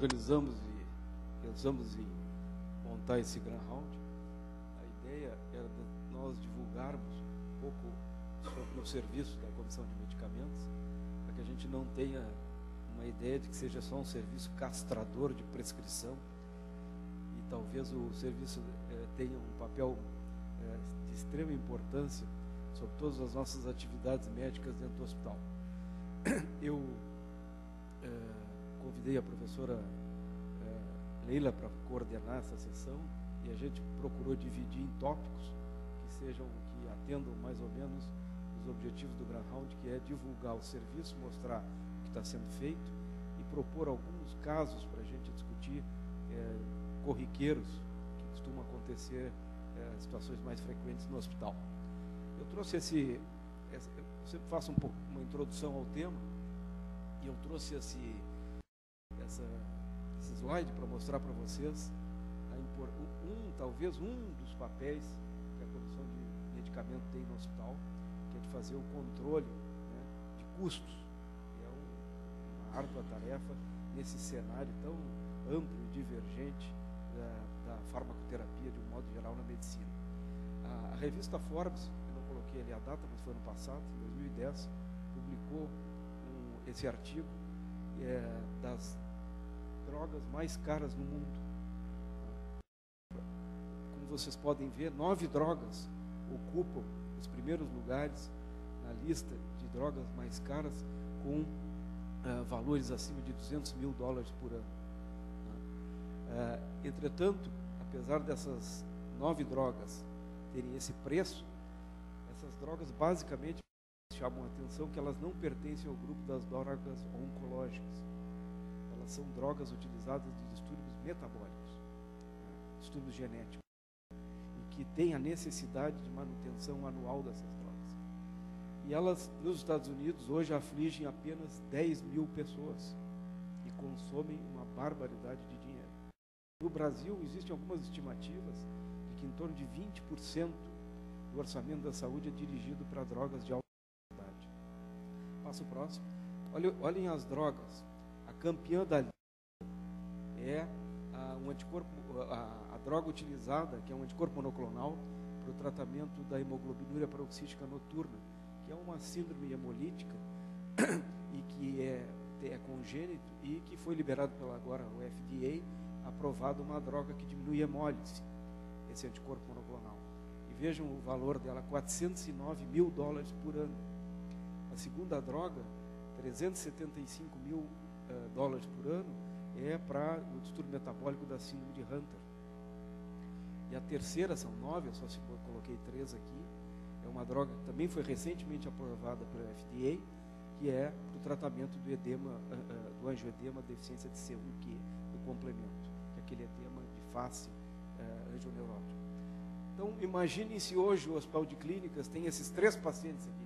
organizamos e pensamos em montar esse Grandhound, a ideia era de nós divulgarmos um pouco sobre o serviço da Comissão de Medicamentos, para que a gente não tenha uma ideia de que seja só um serviço castrador de prescrição, e talvez o serviço tenha um papel de extrema importância sobre todas as nossas atividades médicas dentro do hospital. Eu convidei a professora Leila para coordenar essa sessão, e a gente procurou dividir em tópicos que atendam mais ou menos os objetivos do Grandhound, que é divulgar o serviço, mostrar o que está sendo feito e propor alguns casos para a gente discutir corriqueiros que costumam acontecer, situações mais frequentes no hospital. Eu trouxe eu sempre faço uma introdução ao tema, e eu trouxe esse slide para mostrar para vocês talvez um dos papéis que a Comissão de Medicamento tem no hospital, que é de fazer o controle, né, de custos. E é uma árdua tarefa nesse cenário tão amplo e divergente da farmacoterapia de um modo geral na medicina. A revista Forbes, eu não coloquei ali a data, mas foi ano passado, em 2010, publicou esse artigo das drogas mais caras no mundo. Como vocês podem ver, 9 drogas ocupam os primeiros lugares na lista de drogas mais caras, com valores acima de $200 mil por ano. Entretanto, apesar dessas 9 drogas terem esse preço, essas drogas basicamente chamam a atenção que elas não pertencem ao grupo das drogas oncológicas. Elas são drogas utilizadas de distúrbios metabólicos, distúrbios genéticos, e que têm a necessidade de manutenção anual dessas drogas. E elas, nos Estados Unidos, hoje afligem apenas 10 mil pessoas e consomem uma barbaridade de dinheiro. No Brasil, existem algumas estimativas de que em torno de 20% do orçamento da saúde é dirigido para drogas de alta qualidade. Passo próximo. Olhem as drogas. A campeã da lista é a droga utilizada, que é um anticorpo monoclonal para o tratamento da hemoglobinuria paroxística noturna, que é uma síndrome hemolítica e que é congênito, e que foi liberado pela agora o FDA, aprovado uma droga que diminui a hemólise, esse anticorpo monoclonal. E vejam o valor dela, $409 mil por ano. A segunda droga, $375 mil por ano, é para o distúrbio metabólico da síndrome de Hunter. E a terceira, são 9, eu só coloquei 3 aqui, é uma droga que também foi recentemente aprovada pelo FDA, que é para o tratamento do edema, do angioedema, deficiência de C1Q, do complemento, que é aquele edema de face angioneurótico. Então, imaginem se hoje o Hospital de Clínicas tem esses 3 pacientes aqui.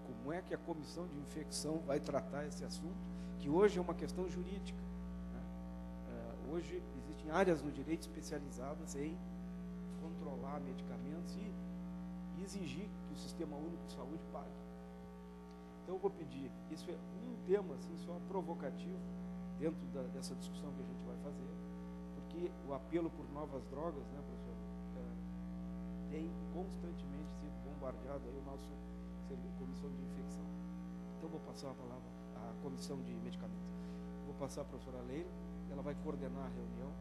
Como é que a comissão de infecção vai tratar esse assunto, que hoje é uma questão jurídica, né? Hoje existem áreas no direito especializadas em controlar medicamentos e exigir que o Sistema Único de Saúde pague. Então eu vou pedir, isso é um tema assim, só provocativo dentro dessa discussão que a gente vai fazer, porque o apelo por novas drogas, né, professor, tem constantemente sido bombardeado aí o nosso Comissão de Infecção. Então, vou passar a palavra à Comissão de Medicamentos. Vou passar a professora Leila, ela vai coordenar a reunião.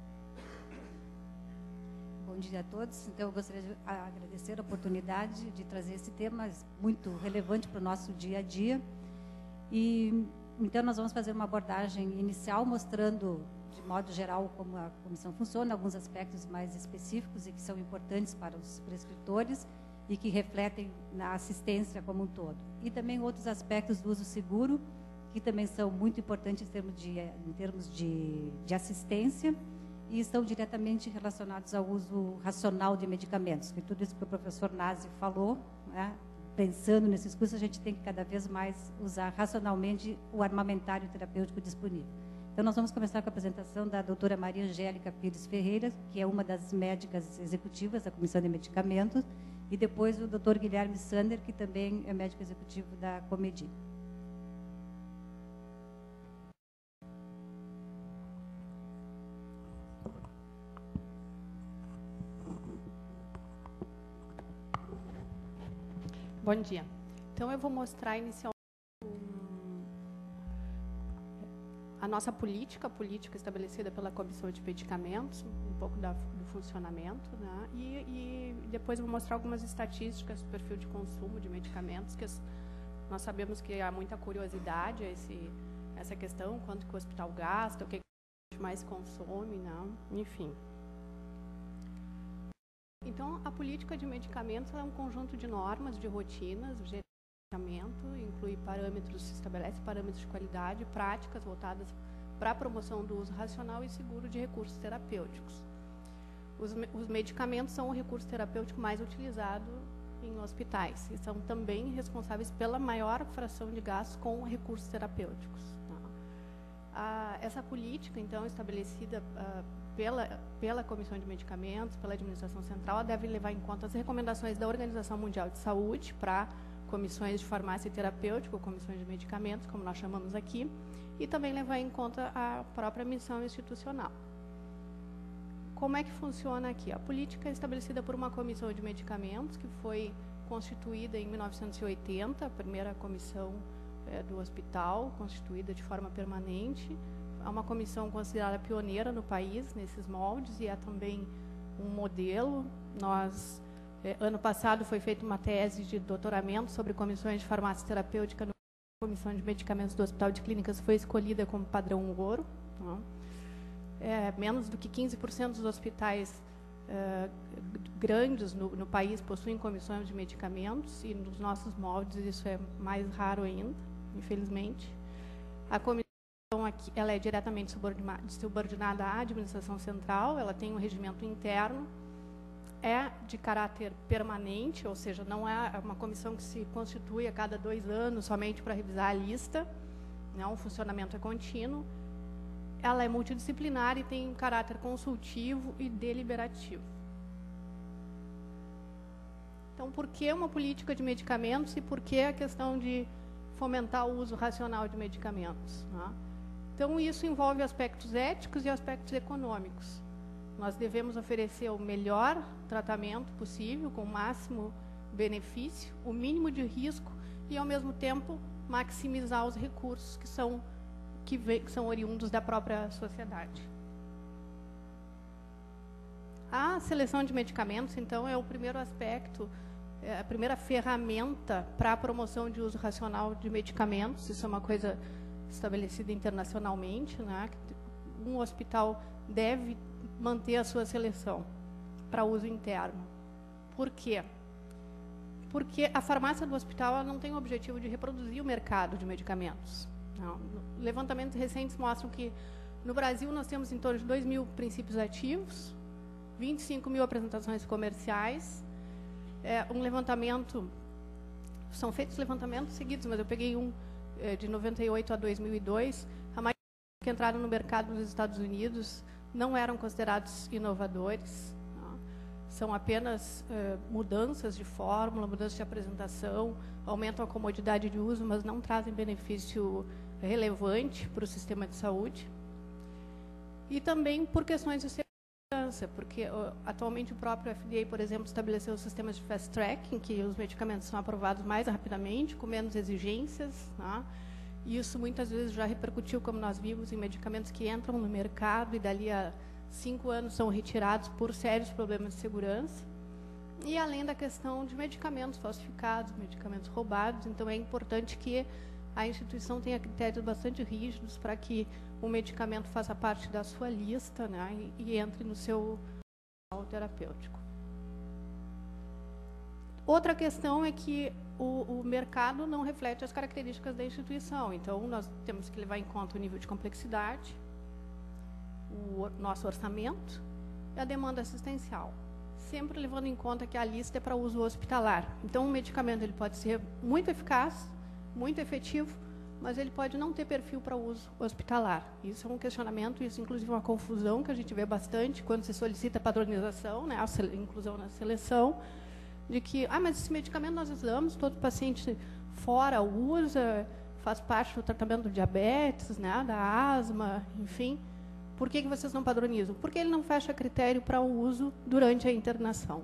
Bom dia a todos. Então, eu gostaria de agradecer a oportunidade de trazer esse tema muito relevante para o nosso dia a dia. E, então, nós vamos fazer uma abordagem inicial, mostrando, de modo geral, como a comissão funciona, alguns aspectos mais específicos e que são importantes para os prescritores e que refletem na assistência como um todo. E também outros aspectos do uso seguro, que também são muito importantes em termos de assistência e estão diretamente relacionados ao uso racional de medicamentos. E tudo isso que o professor Nazi falou, né? Pensando nesses cursos, a gente tem que cada vez mais usar racionalmente o armamentário terapêutico disponível. Então, nós vamos começar com a apresentação da doutora Maria Angélica Pires Ferreira, que é uma das médicas executivas da Comissão de Medicamentos, e depois o Dr. Guilherme Sander, que também é médico executivo da Comedi. Bom dia. Então, eu vou mostrar inicialmente a nossa política estabelecida pela Comissão de Medicamentos, um pouco do funcionamento, né? E depois vou mostrar algumas estatísticas do perfil de consumo de medicamentos, que nós sabemos que há muita curiosidade a essa questão, quanto que o hospital gasta, o que a gente mais consome, né? Enfim. Então, a política de medicamentos é um conjunto de normas, de rotinas, de medicamento, inclui parâmetros, estabelece parâmetros de qualidade, práticas voltadas para a promoção do uso racional e seguro de recursos terapêuticos. Os medicamentos são o recurso terapêutico mais utilizado em hospitais e são também responsáveis pela maior fração de gastos com recursos terapêuticos. Essa política, então, estabelecida pela Comissão de Medicamentos, pela Administração Central, deve levar em conta as recomendações da Organização Mundial de Saúde para comissões de farmácia terapêutica, ou comissões de medicamentos, como nós chamamos aqui, e também levar em conta a própria missão institucional. Como é que funciona aqui? A política é estabelecida por uma comissão de medicamentos, que foi constituída em 1980, a primeira comissão do hospital, constituída de forma permanente. É uma comissão considerada pioneira no país, nesses moldes, e é também um modelo. Ano passado foi feita uma tese de doutoramento sobre comissões de farmácia terapêutica. A Comissão de Medicamentos do Hospital de Clínicas foi escolhida como padrão ouro. Menos do que 15% dos hospitais grandes no país possuem comissões de medicamentos, e nos nossos moldes isso é mais raro ainda, infelizmente. A comissão aqui, ela é diretamente subordinada à administração central, ela tem um regimento interno, é de caráter permanente, ou seja, não é uma comissão que se constitui a cada 2 anos somente para revisar a lista, não, o funcionamento é contínuo. Ela é multidisciplinar e tem um caráter consultivo e deliberativo. Então, por que uma política de medicamentos e por que a questão de fomentar o uso racional de medicamentos? Então, isso envolve aspectos éticos e aspectos econômicos. Nós devemos oferecer o melhor tratamento possível, com o máximo benefício, o mínimo de risco e, ao mesmo tempo, maximizar os recursos que são oriundos da própria sociedade. A seleção de medicamentos, então, é o primeiro aspecto, a primeira ferramenta para a promoção de uso racional de medicamentos. Isso é uma coisa estabelecida internacionalmente, né? Um hospital deve manter a sua seleção para uso interno. Por quê? Porque a farmácia do hospital ela não tem o objetivo de reproduzir o mercado de medicamentos. Não. Levantamentos recentes mostram que no Brasil nós temos em torno de 2.000 princípios ativos, 25.000 apresentações comerciais, um levantamento, são feitos levantamentos seguidos, mas eu peguei um de 98 a 2002, a maioria que entraram no mercado nos Estados Unidos não eram considerados inovadores, não. São apenas mudanças de fórmula, mudanças de apresentação, aumentam a comodidade de uso, mas não trazem benefício relevante para o sistema de saúde. E também por questões de segurança, porque atualmente o próprio FDA, por exemplo, estabeleceu sistemas de fast track, em que os medicamentos são aprovados mais rapidamente, com menos exigências, né? E isso muitas vezes já repercutiu, como nós vimos, em medicamentos que entram no mercado e dali a 5 anos são retirados por sérios problemas de segurança. E além da questão de medicamentos falsificados, medicamentos roubados, então é importante que a instituição tenha critérios bastante rígidos para que o medicamento faça parte da sua lista, né, e entre no seu terapêutico. Outra questão é que o mercado não reflete as características da instituição. Então, nós temos que levar em conta o nível de complexidade, o nosso orçamento e a demanda assistencial. Sempre levando em conta que a lista é para uso hospitalar. Então, o medicamento ele pode ser muito eficaz, muito efetivo, mas ele pode não ter perfil para uso hospitalar. Isso é um questionamento, isso inclusive é uma confusão que a gente vê bastante quando se solicita padronização, né, a inclusão na seleção, de que, mas esse medicamento nós usamos, todo paciente fora usa, faz parte do tratamento do diabetes, né, da asma, enfim. Por que vocês não padronizam? Porque ele não fecha critério para o uso durante a internação.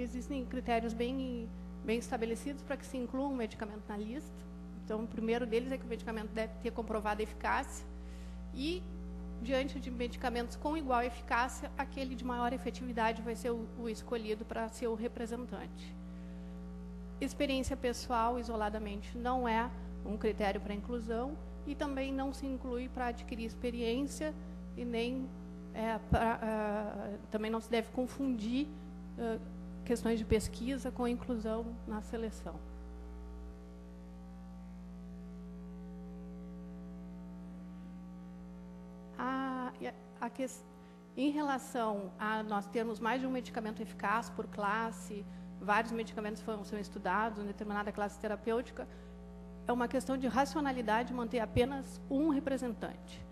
existem critérios bem estabelecidos para que se inclua um medicamento na lista. Então, o primeiro deles é que o medicamento deve ter comprovada eficácia e, diante de medicamentos com igual eficácia, aquele de maior efetividade vai ser o escolhido para ser o representante. Experiência pessoal, isoladamente, não é um critério para inclusão e também não se inclui para adquirir experiência e nem também não se deve confundir questões de pesquisa com inclusão na seleção. Em relação a nós termos mais de um medicamento eficaz por classe, vários medicamentos são estudados em determinada classe terapêutica, é uma questão de racionalidade manter apenas um representante.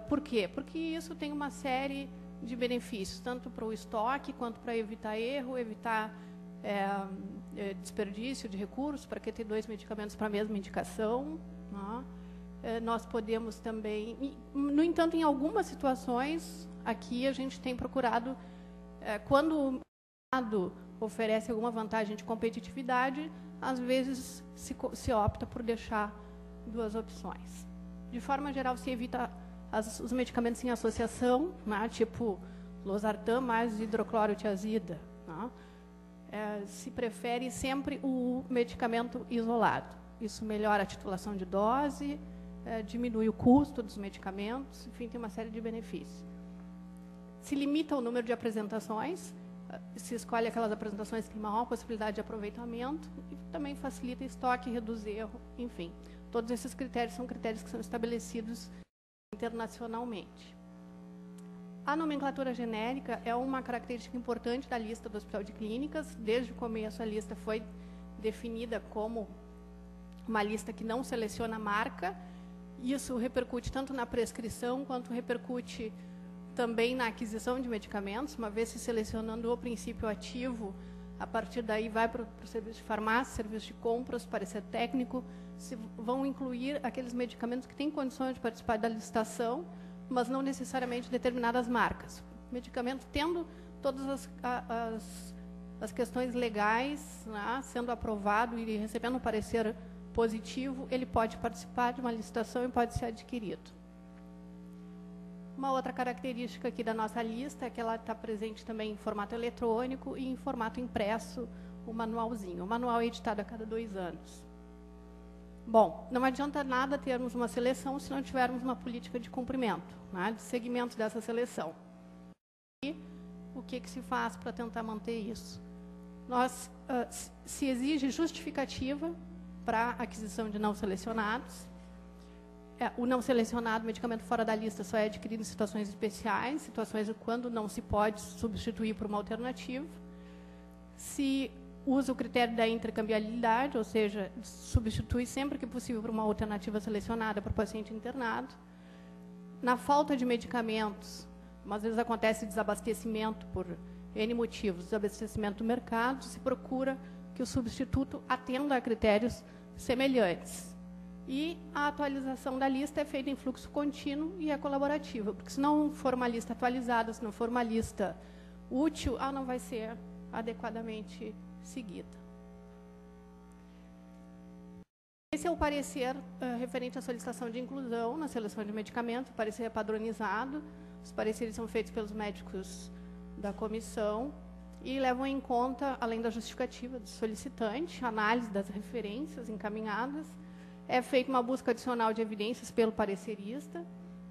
Por quê? Porque isso tem uma série de benefícios, tanto para o estoque, quanto para evitar erro, evitar desperdício de recursos, para que ter 2 medicamentos para a mesma indicação. Nós podemos também... No entanto, em algumas situações, aqui a gente tem procurado, quando o mercado oferece alguma vantagem de competitividade, às vezes se opta por deixar 2 opções. De forma geral, se evita os medicamentos em associação, tipo losartan mais hidroclorotiazida. Se prefere sempre o medicamento isolado. Isso melhora a titulação de dose, diminui o custo dos medicamentos, enfim, tem uma série de benefícios. Se limita o número de apresentações, se escolhe aquelas apresentações que têm maior possibilidade de aproveitamento e também facilita estoque, reduz erro, enfim. Todos esses critérios são critérios que são estabelecidos internacionalmente. A nomenclatura genérica é uma característica importante da lista do Hospital de Clínicas. Desde o começo, a lista foi definida como uma lista que não seleciona marca. Isso repercute tanto na prescrição, quanto repercute também na aquisição de medicamentos. Uma vez se selecionando o princípio ativo, a partir daí vai para o serviço de farmácia, serviço de compras, parecer técnico, se vão incluir aqueles medicamentos que têm condições de participar da licitação, mas não necessariamente determinadas marcas. O medicamento tendo todas as questões legais, sendo aprovado e recebendo um parecer positivo, ele pode participar de uma licitação e pode ser adquirido. Uma outra característica aqui da nossa lista é que ela está presente também em formato eletrônico e em formato impresso, o manualzinho. O manual é editado a cada 2 anos. Bom, não adianta nada termos uma seleção se não tivermos uma política de cumprimento, de seguimento dessa seleção. E o que se faz para tentar manter isso? Se exige justificativa para a aquisição de não selecionados. O não selecionado, medicamento fora da lista, só é adquirido em situações especiais, situações quando não se pode substituir por uma alternativa. Se usa o critério da intercambiabilidade, ou seja, substitui sempre que possível por uma alternativa selecionada para o paciente internado. Na falta de medicamentos, às vezes acontece desabastecimento por N motivos, desabastecimento do mercado, se procura que o substituto atenda a critérios semelhantes. E a atualização da lista é feita em fluxo contínuo e é colaborativa, porque se não for uma lista atualizada, se não for uma lista útil, ela não vai ser adequadamente seguida. Esse é o parecer referente à solicitação de inclusão na seleção de medicamentos. O parecer é padronizado, os pareceres são feitos pelos médicos da comissão e levam em conta, além da justificativa do solicitante, análise das referências encaminhadas. É feita uma busca adicional de evidências pelo parecerista,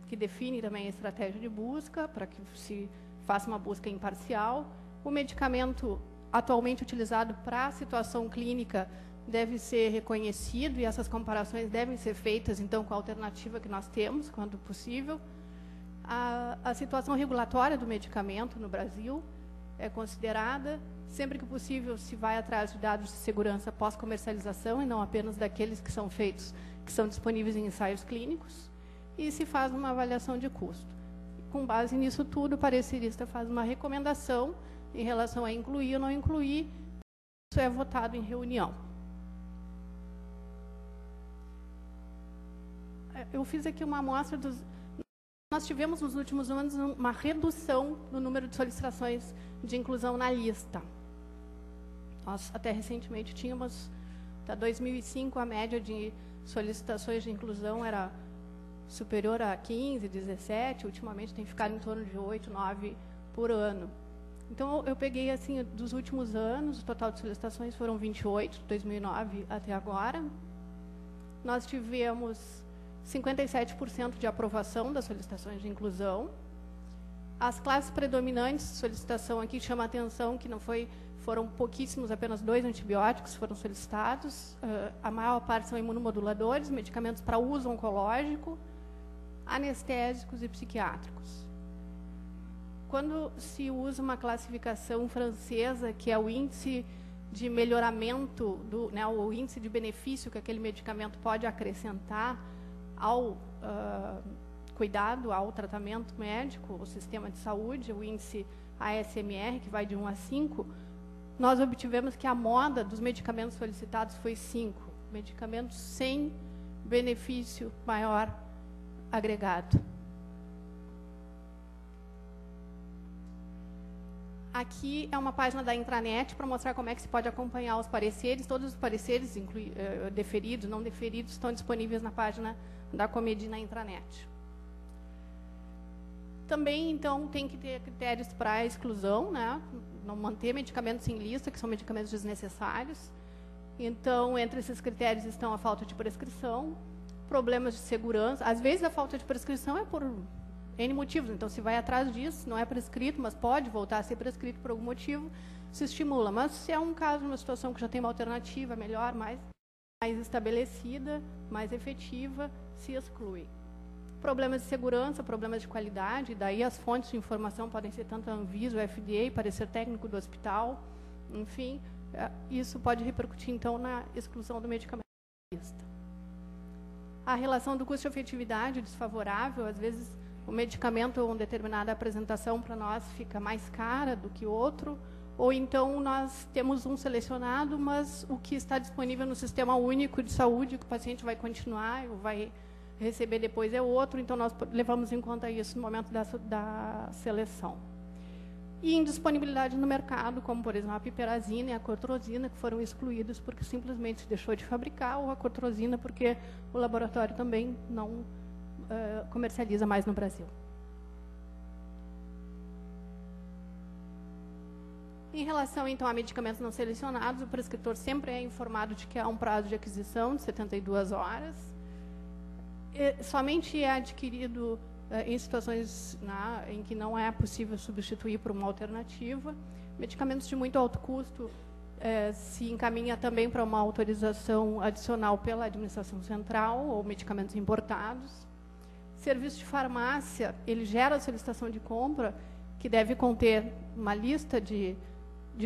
que define também a estratégia de busca, para que se faça uma busca imparcial. O medicamento atualmente utilizado para a situação clínica deve ser reconhecido e essas comparações devem ser feitas, então, com a alternativa que nós temos, quando possível. A situação regulatória do medicamento no Brasil é considerada. Sempre que possível, se vai atrás de dados de segurança pós-comercialização e não apenas daqueles que são feitos, que são disponíveis em ensaios clínicos, e se faz uma avaliação de custo. Com base nisso tudo, o parecerista faz uma recomendação em relação a incluir ou não incluir, isso é votado em reunião. Eu fiz aqui uma amostra dos... Nós tivemos, nos últimos anos, uma redução no número de solicitações de inclusão na lista. Nós, até recentemente, tínhamos, até 2005, a média de solicitações de inclusão era superior a 15, 17, ultimamente tem ficado em torno de 8, 9 por ano. Então, eu peguei, assim, dos últimos anos, o total de solicitações foram 28, de 2009 até agora. Nós tivemos 57% de aprovação das solicitações de inclusão. As classes predominantes de solicitação aqui chama a atenção que foram pouquíssimos, apenas 2 antibióticos foram solicitados. A maior parte são imunomoduladores, medicamentos para uso oncológico, anestésicos e psiquiátricos. Quando se usa uma classificação francesa, que é o índice de melhoramento, o índice de benefício que aquele medicamento pode acrescentar ao cuidado, ao tratamento médico, o sistema de saúde, o índice ASMR, que vai de 1 a 5, nós obtivemos que a moda dos medicamentos solicitados foi 5, medicamentos sem benefício maior agregado. Aqui é uma página da intranet para mostrar como é que se pode acompanhar os pareceres. Todos os pareceres, deferidos, não deferidos, estão disponíveis na página da Comedi na intranet. Também, então, tem que ter critérios para a exclusão, né? Não manter medicamentos em lista, que são medicamentos desnecessários. Então, entre esses critérios estão a falta de prescrição, problemas de segurança. Às vezes, a falta de prescrição é por N motivos, então se vai atrás disso, não é prescrito, mas pode voltar a ser prescrito por algum motivo, se estimula. Mas se é um caso, uma situação que já tem uma alternativa melhor, mais estabelecida, mais efetiva, se exclui. Problemas de segurança, problemas de qualidade, daí as fontes de informação podem ser tanto a Anvisa, o FDA, parecer técnico do hospital, enfim, isso pode repercutir, então, na exclusão do medicamento da lista. A relação do custo-efetividade desfavorável, às vezes, o medicamento ou uma determinada apresentação para nós fica mais cara do que outro, ou então nós temos um selecionado, mas o que está disponível no Sistema Único de Saúde, que o paciente vai continuar ou vai receber depois é outro, então nós levamos em conta isso no momento da seleção. E indisponibilidade no mercado, como, por exemplo, a piperazina e a cortrosina, que foram excluídos porque simplesmente se deixou de fabricar, ou a cortrosina porque o laboratório também não comercializa mais no Brasil. Em relação, então, a medicamentos não selecionados, o prescritor sempre é informado de que há um prazo de aquisição de 72 horas. Somente é adquirido em situações em que não é possível substituir por uma alternativa. Medicamentos de muito alto custo se encaminha também para uma autorização adicional pela administração central, ou medicamentos importados. Serviço de farmácia, ele gera a solicitação de compra, que deve conter uma lista de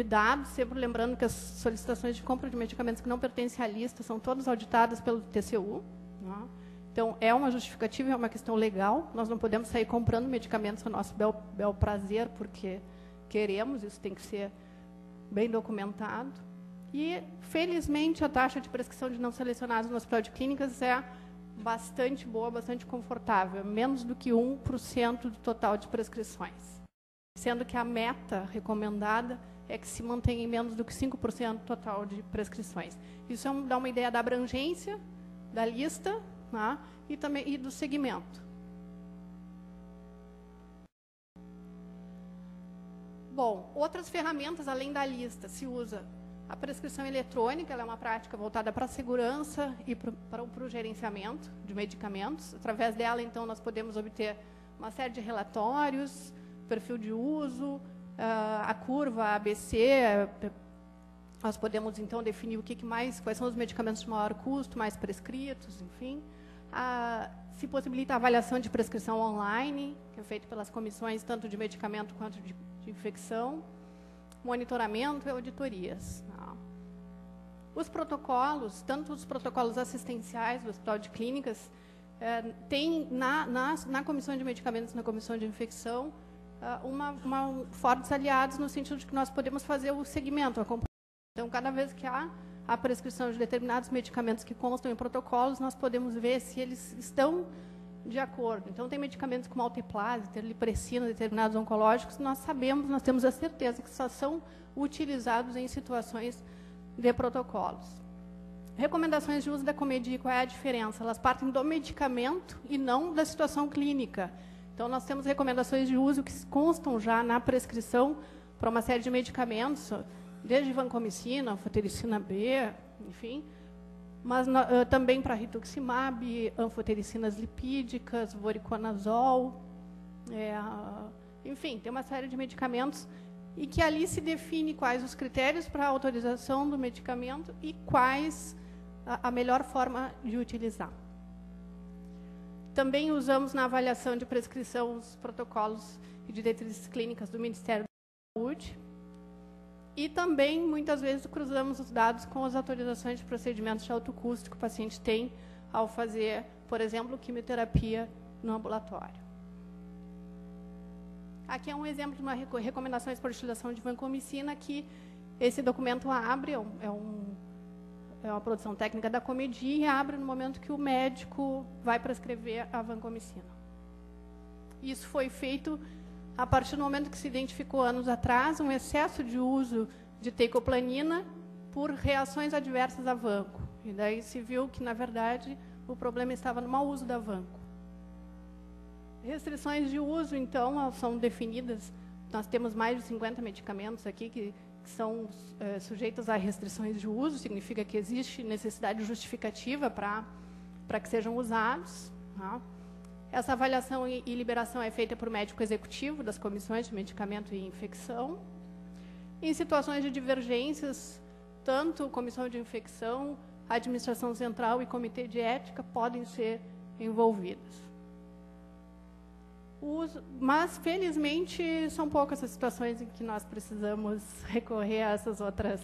dados, sempre lembrando que as solicitações de compra de medicamentos que não pertencem à lista são todas auditadas pelo TCU. Né? Então, é uma justificativa, é uma questão legal. Nós não podemos sair comprando medicamentos ao nosso bel prazer, porque queremos, isso tem que ser bem documentado. E, felizmente, a taxa de prescrição de não selecionados no Hospital de Clínicas é bastante boa, bastante confortável, menos do que 1% do total de prescrições. Sendo que a meta recomendada é que se mantenha em menos do que 5% do total de prescrições. Isso dá uma ideia da abrangência da lista, né, e do segmento. Bom, outras ferramentas além da lista, se usa a prescrição eletrônica, ela é uma prática voltada para a segurança e para o gerenciamento de medicamentos. Através dela, então, nós podemos obter uma série de relatórios, perfil de uso, a curva ABC, nós podemos, então, definir quais são os medicamentos de maior custo, mais prescritos, enfim. Se possibilita a avaliação de prescrição online, que é feita pelas comissões tanto de medicamento quanto de infecção, monitoramento e auditorias. Os protocolos, tanto os protocolos assistenciais do Hospital de Clínicas, tem na comissão de medicamentos, na comissão de infecção, fortes aliados no sentido de que nós podemos fazer o segmento, então, cada vez que há a prescrição de determinados medicamentos que constam em protocolos, nós podemos ver se eles estão de acordo. Então, tem medicamentos como alteplase, terlipressina, determinados oncológicos, nós sabemos, nós temos a certeza que só são utilizados em situações de protocolos. Recomendações de uso da Comedi, qual é a diferença? Elas partem do medicamento e não da situação clínica. Então, nós temos recomendações de uso que constam já na prescrição para uma série de medicamentos, desde vancomicina, anfotericina B, enfim, mas também para rituximab, anfotericinas lipídicas, voriconazol, enfim, tem uma série de medicamentos e que ali se define quais os critérios para a autorização do medicamento e quais a melhor forma de utilizar. Também usamos na avaliação de prescrição os protocolos e diretrizes clínicas do Ministério da Saúde. E também, muitas vezes, cruzamos os dados com as autorizações de procedimentos de alto custo que o paciente tem ao fazer, por exemplo, quimioterapia no ambulatório. Aqui é um exemplo de uma recomendações para utilização de vancomicina que esse documento abre, é uma produção técnica da Comedi e abre no momento que o médico vai prescrever a vancomicina. Isso foi feito a partir do momento que se identificou anos atrás um excesso de uso de teicoplanina por reações adversas à vanco. E daí se viu que, na verdade, o problema estava no mau uso da vanco. Restrições de uso, então, são definidas. Nós temos mais de 50 medicamentos aqui que são sujeitos a restrições de uso, significa que existe necessidade justificativa para que sejam usados. Tá? Essa avaliação e liberação é feita por médico executivo das comissões de medicamento e infecção. Em situações de divergências, tanto comissão de infecção, administração central e comitê de ética podem ser envolvidos. Mas, felizmente, são poucas as situações em que nós precisamos recorrer a essas outras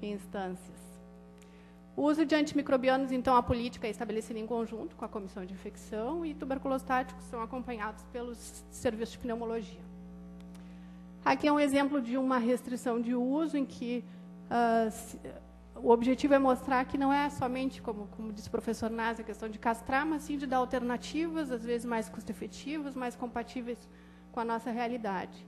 instâncias. O uso de antimicrobianos, então, a política é estabelecida em conjunto com a comissão de infecção e tuberculostáticos são acompanhados pelos serviços de pneumologia. Aqui é um exemplo de uma restrição de uso em que o objetivo é mostrar que não é somente, como disse o professor Naz, a questão de castrar, mas sim de dar alternativas, às vezes mais custo-efetivas, mais compatíveis com a nossa realidade.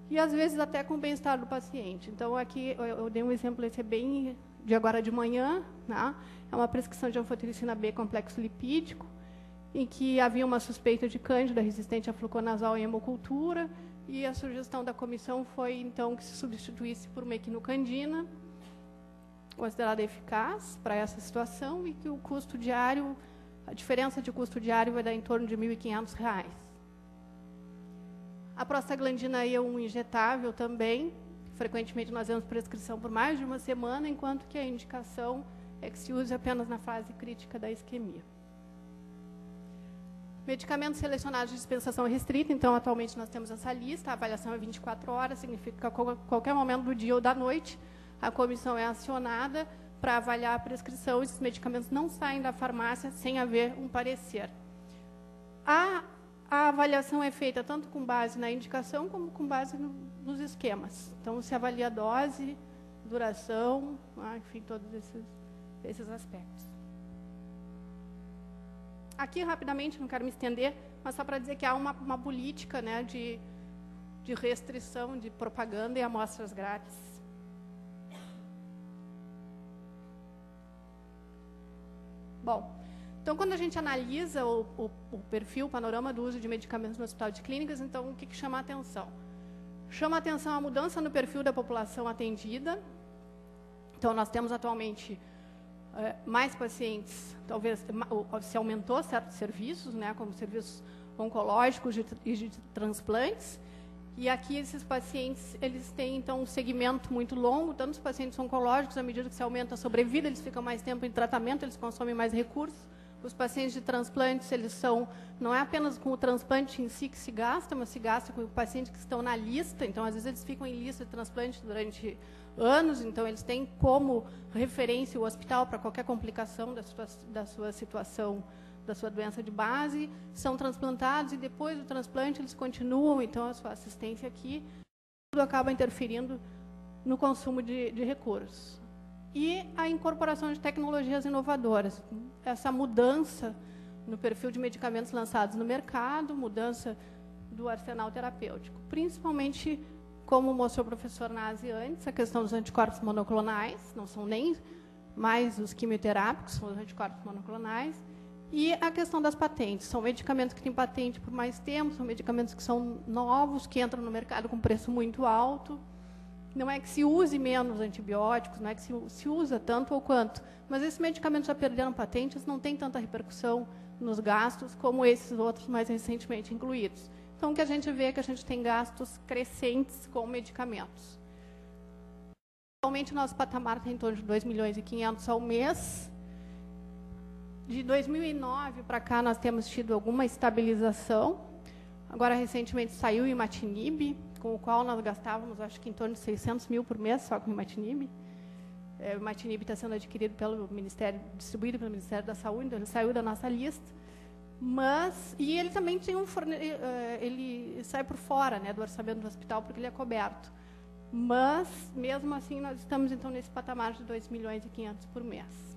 E, às vezes, até com o bem-estar do paciente. Então, aqui eu dei um exemplo, esse é bem de agora de manhã, né? É uma prescrição de anfotericina B complexo lipídico, em que havia uma suspeita de cândida resistente a fluconazol em hemocultura, e a sugestão da comissão foi, então, que se substituísse por mequinocandina, considerada eficaz para essa situação, e que o custo diário, a diferença de custo diário vai dar em torno de R$ 1.500. A prostaglandina é um injetável também. Frequentemente nós vemos prescrição por mais de uma semana, enquanto que a indicação é que se use apenas na fase crítica da isquemia. Medicamentos selecionados de dispensação restrita, então atualmente nós temos essa lista, a avaliação é 24 horas, significa que a qualquer momento do dia ou da noite a comissão é acionada para avaliar a prescrição. Esses medicamentos não saem da farmácia sem haver um parecer. A avaliação é feita tanto com base na indicação como com base nos esquemas. Então, se avalia a dose, duração, enfim, todos esses aspectos. Aqui, rapidamente, não quero me estender, mas só para dizer que há uma política, né, de restrição de propaganda e amostras grátis. Bom, então, quando a gente analisa o perfil, o panorama do uso de medicamentos no hospital de clínicas, então, o que chama a atenção? Chama a atenção a mudança no perfil da população atendida. Então, nós temos atualmente mais pacientes, talvez se aumentou certos serviços, né, como serviços oncológicos e de transplantes. E aqui esses pacientes, eles têm, então, um segmento muito longo, tanto os pacientes oncológicos, à medida que se aumenta a sobrevida, eles ficam mais tempo em tratamento, eles consomem mais recursos. Os pacientes de transplantes, eles são, não é apenas com o transplante em si que se gasta, mas se gasta com pacientes que estão na lista, então, às vezes, eles ficam em lista de transplante durante anos, então, eles têm como referência o hospital para qualquer complicação da sua situação, da sua doença de base, são transplantados e depois do transplante eles continuam, então, a sua assistência aqui, tudo acaba interferindo no consumo de recursos. E a incorporação de tecnologias inovadoras. Essa mudança no perfil de medicamentos lançados no mercado, mudança do arsenal terapêutico. Principalmente, como mostrou o professor Nazi antes, a questão dos anticorpos monoclonais, não são nem mais os quimioterápicos, são os anticorpos monoclonais, e a questão das patentes. São medicamentos que têm patente por mais tempo, são medicamentos que são novos, que entram no mercado com preço muito alto. Não é que se use menos antibióticos, não é que se usa tanto ou quanto, mas esses medicamentos já perderam patentes, não tem tanta repercussão nos gastos como esses outros mais recentemente incluídos. Então, o que a gente vê é que a gente tem gastos crescentes com medicamentos. Atualmente, o nosso patamar está em torno de 2,5 milhões ao mês. De 2009 para cá, nós temos tido alguma estabilização. Agora, recentemente, saiu o imatinib, com o qual nós gastávamos, acho que em torno de 600 mil por mês, só com o imatinib. O imatinib está sendo adquirido pelo Ministério, distribuído pelo Ministério da Saúde, então ele saiu da nossa lista. E ele também tem ele sai por fora, né, do orçamento do hospital, porque ele é coberto. Mas, mesmo assim, nós estamos, então, nesse patamar de 2,5 milhões por mês.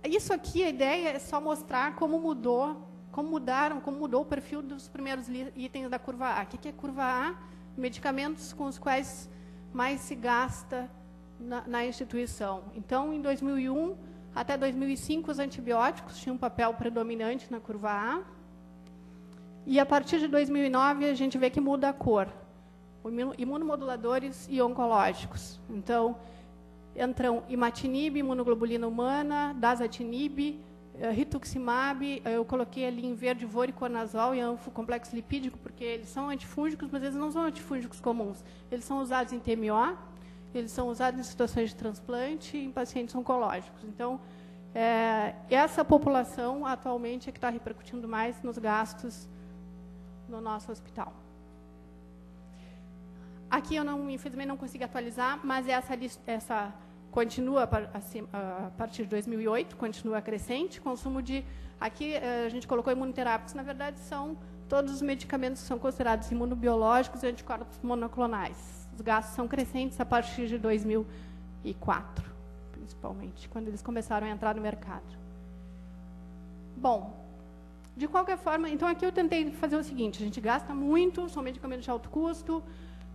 Isso aqui, a ideia é só mostrar como mudou o perfil dos primeiros itens da curva A. O que é curva A? Medicamentos com os quais mais se gasta na instituição. Então, em 2001 até 2005, os antibióticos tinham um papel predominante na curva A. E, a partir de 2009, a gente vê que muda a cor. Imunomoduladores e oncológicos. Então, entram imatinib, imunoglobulina humana, dasatinib, rituximab, eu coloquei ali em verde voriconazol e anfocomplexo lipídico, porque eles são antifúngicos, mas eles não são antifúngicos comuns. Eles são usados em TMO, eles são usados em situações de transplante e em pacientes oncológicos. Então, essa população, atualmente, é que está repercutindo mais nos gastos no nosso hospital. Aqui eu, infelizmente, não consegui atualizar, mas essa continua a partir de 2008, continua crescente. Consumo de... Aqui a gente colocou imunoterápicos, na verdade, são todos os medicamentos que são considerados imunobiológicos e anticorpos monoclonais. Os gastos são crescentes a partir de 2004, principalmente, quando eles começaram a entrar no mercado. Bom, de qualquer forma, então aqui eu tentei fazer o seguinte: a gente gasta muito, são medicamentos de alto custo,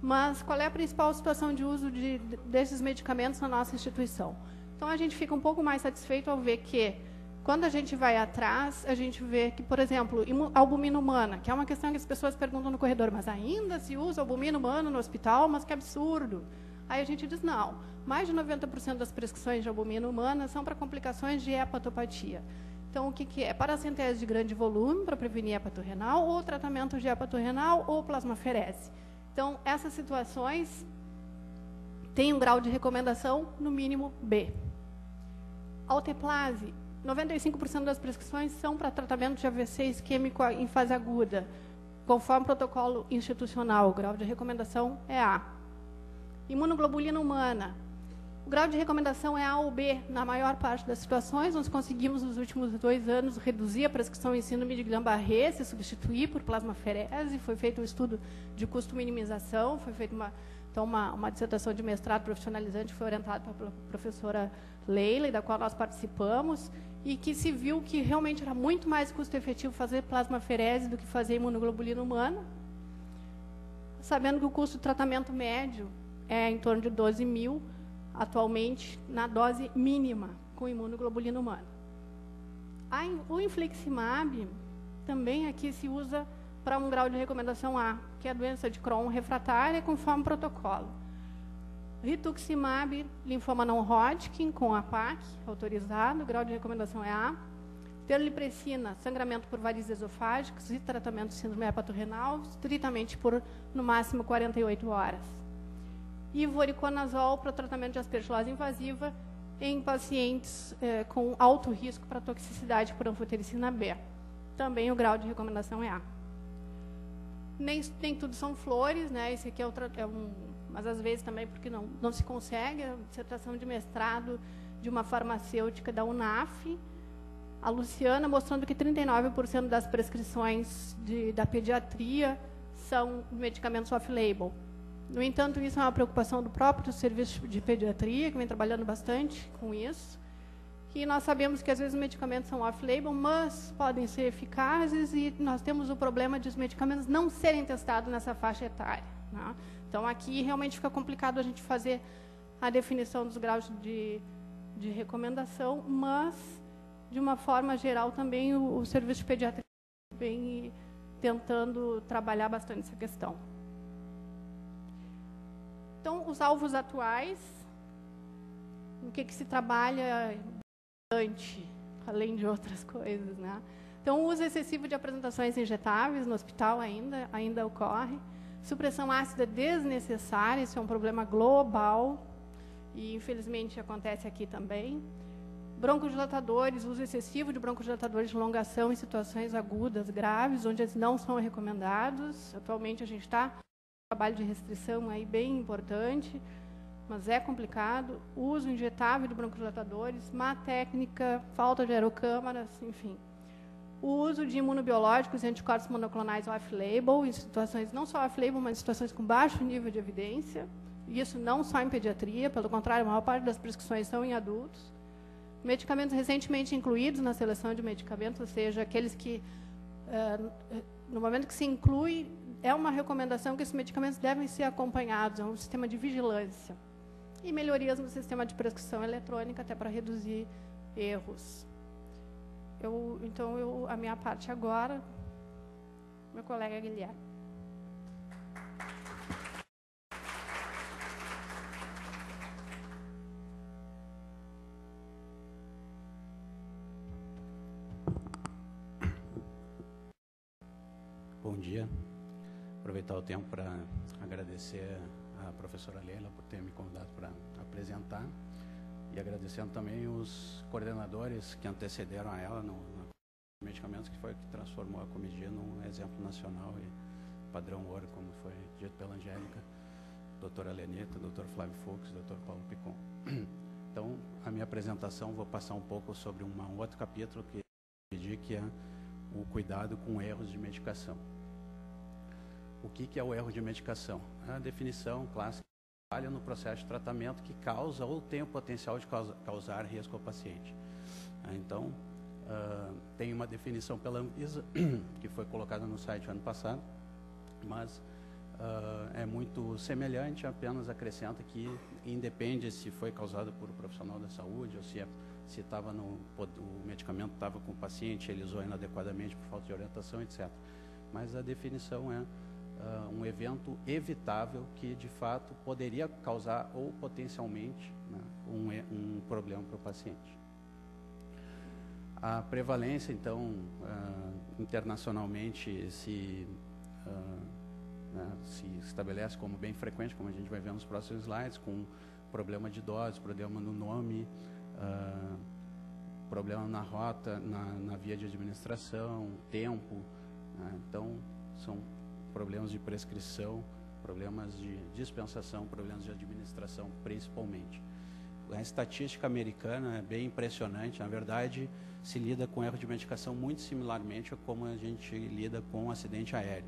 mas qual é a principal situação de uso desses medicamentos na nossa instituição? Então, a gente fica um pouco mais satisfeito ao ver que, quando a gente vai atrás, a gente vê que, por exemplo, albumina humana, que é uma questão que as pessoas perguntam no corredor, mas ainda se usa albumina humana no hospital? Mas que absurdo! Aí a gente diz, não, mais de 90% das prescrições de albumina humana são para complicações de hepatopatia. Então, o que é? Paracentese de grande volume, para prevenir hepatorrenal, ou tratamento de hepatorrenal, ou plasmaferese. Então, essas situações têm um grau de recomendação, no mínimo, B. Alteplase, 95% das prescrições são para tratamento de AVC isquêmico em fase aguda, conforme protocolo institucional. O grau de recomendação é A. Imunoglobulina humana, o grau de recomendação é A ou B na maior parte das situações. Nós conseguimos, nos últimos 2 anos, reduzir a prescrição em síndrome de Guillain-Barré, se substituir por plasmaferese. Foi feito um estudo de custo-minimização, foi feita uma dissertação de mestrado profissionalizante, foi orientada pela professora Leila, da qual nós participamos, e que se viu que realmente era muito mais custo-efetivo fazer plasmaferese do que fazer imunoglobulina humana, sabendo que o custo do tratamento médio é em torno de 12 mil, atualmente, na dose mínima, com imunoglobulina humana. O infliximab também aqui se usa para um grau de recomendação A, que é a doença de Crohn refratária, conforme protocolo. Rituximab, linfoma não Hodgkin, com APAC, autorizado, o grau de recomendação é A. Terlipressina, sangramento por varizes esofágicas e tratamento de síndrome hepatorrenal, estritamente por, no máximo, 48 horas. E voriconazol para o tratamento de aspergilose invasiva em pacientes com alto risco para toxicidade por anfotericina B. Também o grau de recomendação é A. Nem tudo são flores, né? Esse aqui mas às vezes também porque não se consegue, a dissertação de mestrado de uma farmacêutica da UNAF, a Luciana, mostrando que 39% das prescrições da pediatria são medicamentos off-label. No entanto, isso é uma preocupação do próprio serviço de pediatria, que vem trabalhando bastante com isso, que nós sabemos que às vezes os medicamentos são off-label, mas podem ser eficazes, e nós temos o problema de os medicamentos não serem testados nessa faixa etária, né? Então, aqui realmente fica complicado a gente fazer a definição dos graus de recomendação, mas, de uma forma geral, também o serviço de pediatria vem tentando trabalhar bastante essa questão. Então, os alvos atuais, o que se trabalha bastante, além de outras coisas, né? Então, o uso excessivo de apresentações injetáveis no hospital ainda ocorre. Supressão ácida desnecessária, isso é um problema global, e infelizmente acontece aqui também. Broncodilatadores, uso excessivo de broncodilatadores de longa ação em situações agudas graves, onde eles não são recomendados. Atualmente a gente está com um trabalho de restrição aí bem importante, mas é complicado. Uso injetável de broncodilatadores, má técnica, falta de aerocâmaras, enfim. O uso de imunobiológicos e anticorpos monoclonais off-label, em situações não só off-label, mas em situações com baixo nível de evidência. Isso não só em pediatria, pelo contrário, a maior parte das prescrições são em adultos. Medicamentos recentemente incluídos na seleção de medicamentos, ou seja, aqueles que, no momento que se inclui, é uma recomendação que esses medicamentos devem ser acompanhados, é um sistema de vigilância. E melhorias no sistema de prescrição eletrônica, até para reduzir erros. Então, a minha parte agora, meu colega Guilherme. Bom dia. Aproveitar o tempo para agradecer a professora Leila por ter me convidado para apresentar, e agradecendo também os coordenadores que antecederam a ela no medicamentos, que foi o que transformou a Comidia num exemplo nacional e padrão ouro, como foi dito pela Angélica, doutora Lenita, doutor Flávio Fux, doutor Paulo Picon. Então, a minha apresentação, vou passar um pouco sobre um outro capítulo que eu pedi, que é o cuidado com erros de medicação. O que é o erro de medicação? A definição clássica trabalha no processo de tratamento que causa ou tem o potencial de causar risco ao paciente. Então, tem uma definição pela Anvisa, que foi colocada no site ano passado, mas é muito semelhante, apenas acrescenta que independe se foi causado por um profissional da saúde ou se o medicamento estava com o paciente, ele usou inadequadamente por falta de orientação, etc. Mas a definição é um evento evitável que, de fato, poderia causar ou potencialmente, né, um problema para o paciente. A prevalência, então, internacionalmente se estabelece como bem frequente, como a gente vai ver nos próximos slides, com problema de dose, problema no nome, problema na rota, na via de administração, tempo, né? Então, são problemas de prescrição, problemas de dispensação, problemas de administração, principalmente. A estatística americana é bem impressionante. Na verdade, se lida com erro de medicação muito similarmente a como a gente lida com um acidente aéreo.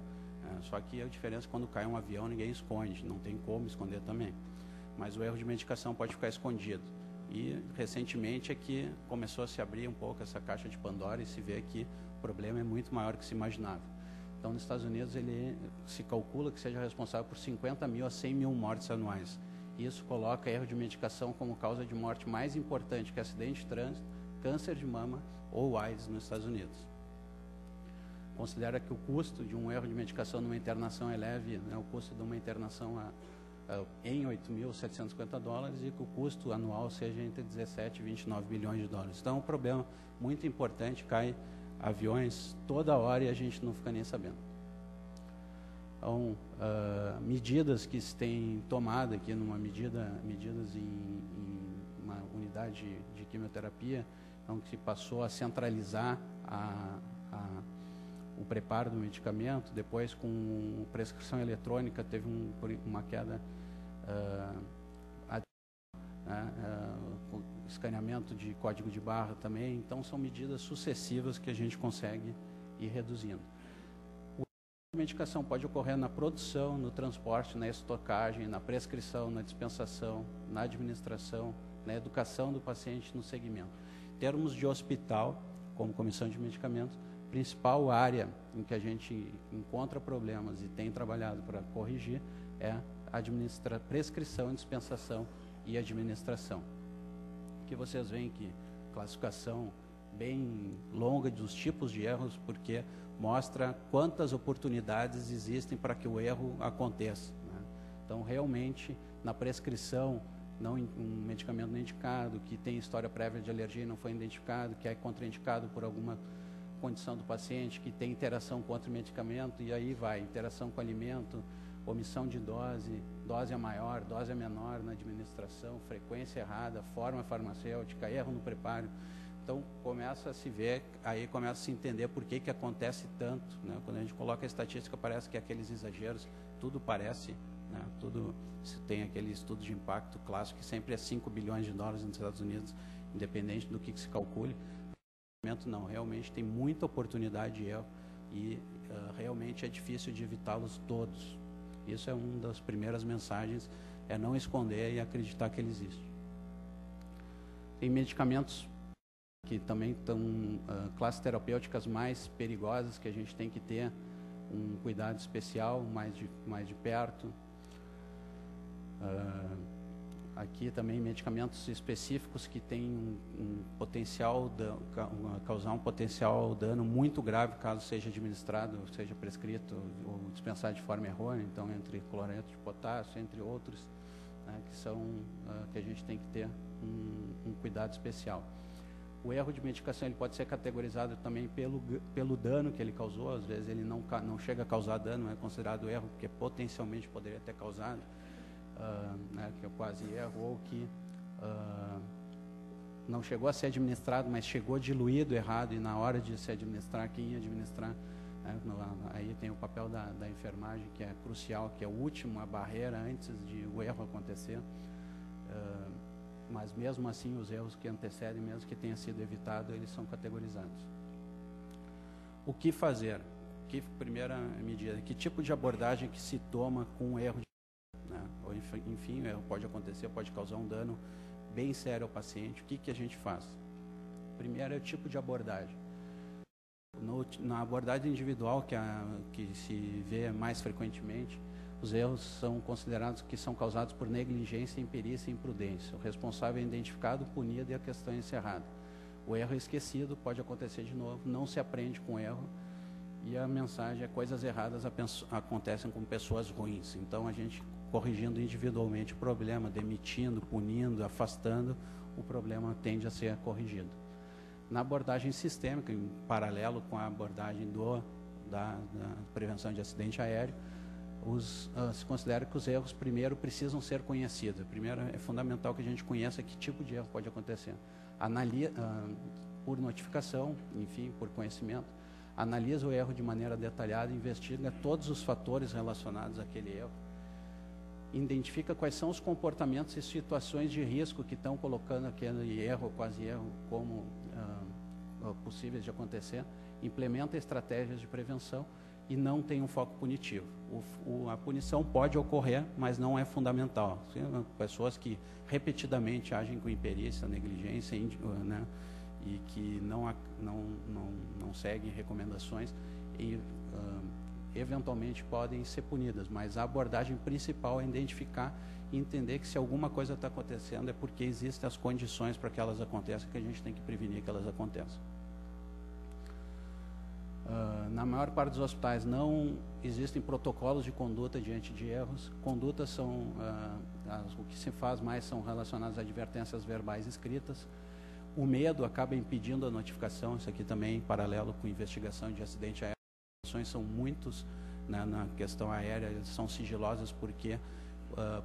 Só que a diferença é quando cai um avião, ninguém esconde, não tem como esconder também. Mas o erro de medicação pode ficar escondido. E, recentemente, é que começou a se abrir um pouco essa caixa de Pandora e se vê que o problema é muito maior do que se imaginava. Então, nos Estados Unidos, ele se calcula que seja responsável por 50 mil a 100 mil mortes anuais. Isso coloca erro de medicação como causa de morte mais importante que acidente de trânsito, câncer de mama ou AIDS nos Estados Unidos. Considera que o custo de um erro de medicação numa internação é leve, né, o custo de uma internação em $8.750 e que o custo anual seja entre 17 e 29 bilhões de dólares. Então, é um problema muito importante, cai aviões toda hora e a gente não fica nem sabendo. Então, medidas que se tem tomado aqui, medidas em uma unidade de quimioterapia, então, que se passou a centralizar o preparo do medicamento, depois com prescrição eletrônica teve uma queda, escaneamento de código de barra também. Então, são medidas sucessivas que a gente consegue ir reduzindo. A medicação pode ocorrer na produção, no transporte, na estocagem, na prescrição, na dispensação, na administração, na educação do paciente, no segmento. Em termos de hospital, como comissão de medicamentos, principal área em que a gente encontra problemas e tem trabalhado para corrigir é prescrição, dispensação e administração. Que vocês veem que classificação bem longa dos tipos de erros, porque mostra quantas oportunidades existem para que o erro aconteça, né? Então, realmente, na prescrição, um medicamento não indicado, que tem história prévia de alergia e não foi identificado, que é contraindicado por alguma condição do paciente, que tem interação com outro medicamento, e aí vai, interação com alimento, omissão de dose, dose é maior, dose é menor na administração, frequência errada, forma farmacêutica, erro no preparo. Então, começa a se ver, aí começa a se entender por que acontece tanto, né? Quando a gente coloca a estatística, parece que aqueles exageros, tudo parece, né? Tudo tem aquele estudo de impacto clássico, que sempre é 5 bilhões de dólares nos Estados Unidos, independente do que se calcule. Não, realmente tem muita oportunidade de erro e realmente é difícil de evitá-los todos. Isso é uma das primeiras mensagens, é não esconder e acreditar que ele existe. Tem medicamentos que também estão classes terapêuticas mais perigosas, que a gente tem que ter um cuidado especial, mais de perto. Aqui também medicamentos específicos que têm um potencial, causar um potencial dano muito grave caso seja administrado, seja prescrito ou dispensado de forma errônea, então entre cloreto de potássio, entre outros, né, que são que a gente tem que ter um cuidado especial. O erro de medicação ele pode ser categorizado também pelo dano que ele causou, às vezes ele não chega a causar dano, é considerado erro porque potencialmente poderia ter causado. Né, que é quase erro, ou que não chegou a ser administrado, mas chegou diluído errado, e na hora de se administrar, quem ia administrar, né, aí tem o papel da enfermagem, que é crucial, que é a barreira antes de o erro acontecer. Mas mesmo assim, os erros que antecedem, mesmo que tenha sido evitado, eles são categorizados. O que fazer? Primeira medida, que tipo de abordagem que se toma com o erro? Ou, enfim, o erro pode acontecer, pode causar um dano bem sério ao paciente. O que a gente faz? Primeiro é o tipo de abordagem. Na abordagem individual, que se vê mais frequentemente, os erros são considerados que são causados por negligência, imperícia e imprudência. O responsável é identificado, punido e a questão é encerrada. O erro é esquecido, pode acontecer de novo, não se aprende com o erro, e a mensagem é: coisas erradas acontecem com pessoas ruins. Então, a gente corrigindo individualmente o problema, demitindo, punindo, afastando, o problema tende a ser corrigido. Na abordagem sistêmica, em paralelo com a abordagem da prevenção de acidente aéreo, se considera que os erros primeiro precisam ser conhecidos. Primeiro é fundamental que a gente conheça que tipo de erro pode acontecer. Por notificação, enfim, por conhecimento, analisa o erro de maneira detalhada, investiga todos os fatores relacionados àquele erro, identifica quais são os comportamentos e situações de risco que estão colocando aquele erro, quase erro, como possíveis de acontecer, implementa estratégias de prevenção e não tem um foco punitivo. A punição pode ocorrer, mas não é fundamental. Pessoas que repetidamente agem com imperícia, negligência, né, e que não seguem recomendações, eventualmente podem ser punidas, mas a abordagem principal é identificar e entender que se alguma coisa está acontecendo é porque existem as condições para que elas aconteçam, que a gente tem que prevenir que elas aconteçam. Na maior parte dos hospitais não existem protocolos de conduta diante de erros. Condutas são, o que se faz mais são relacionadas a advertências verbais escritas. O medo acaba impedindo a notificação, isso aqui também em paralelo com investigação de acidente aéreo. As ações são muitos, né, na questão aérea, são sigilosas porque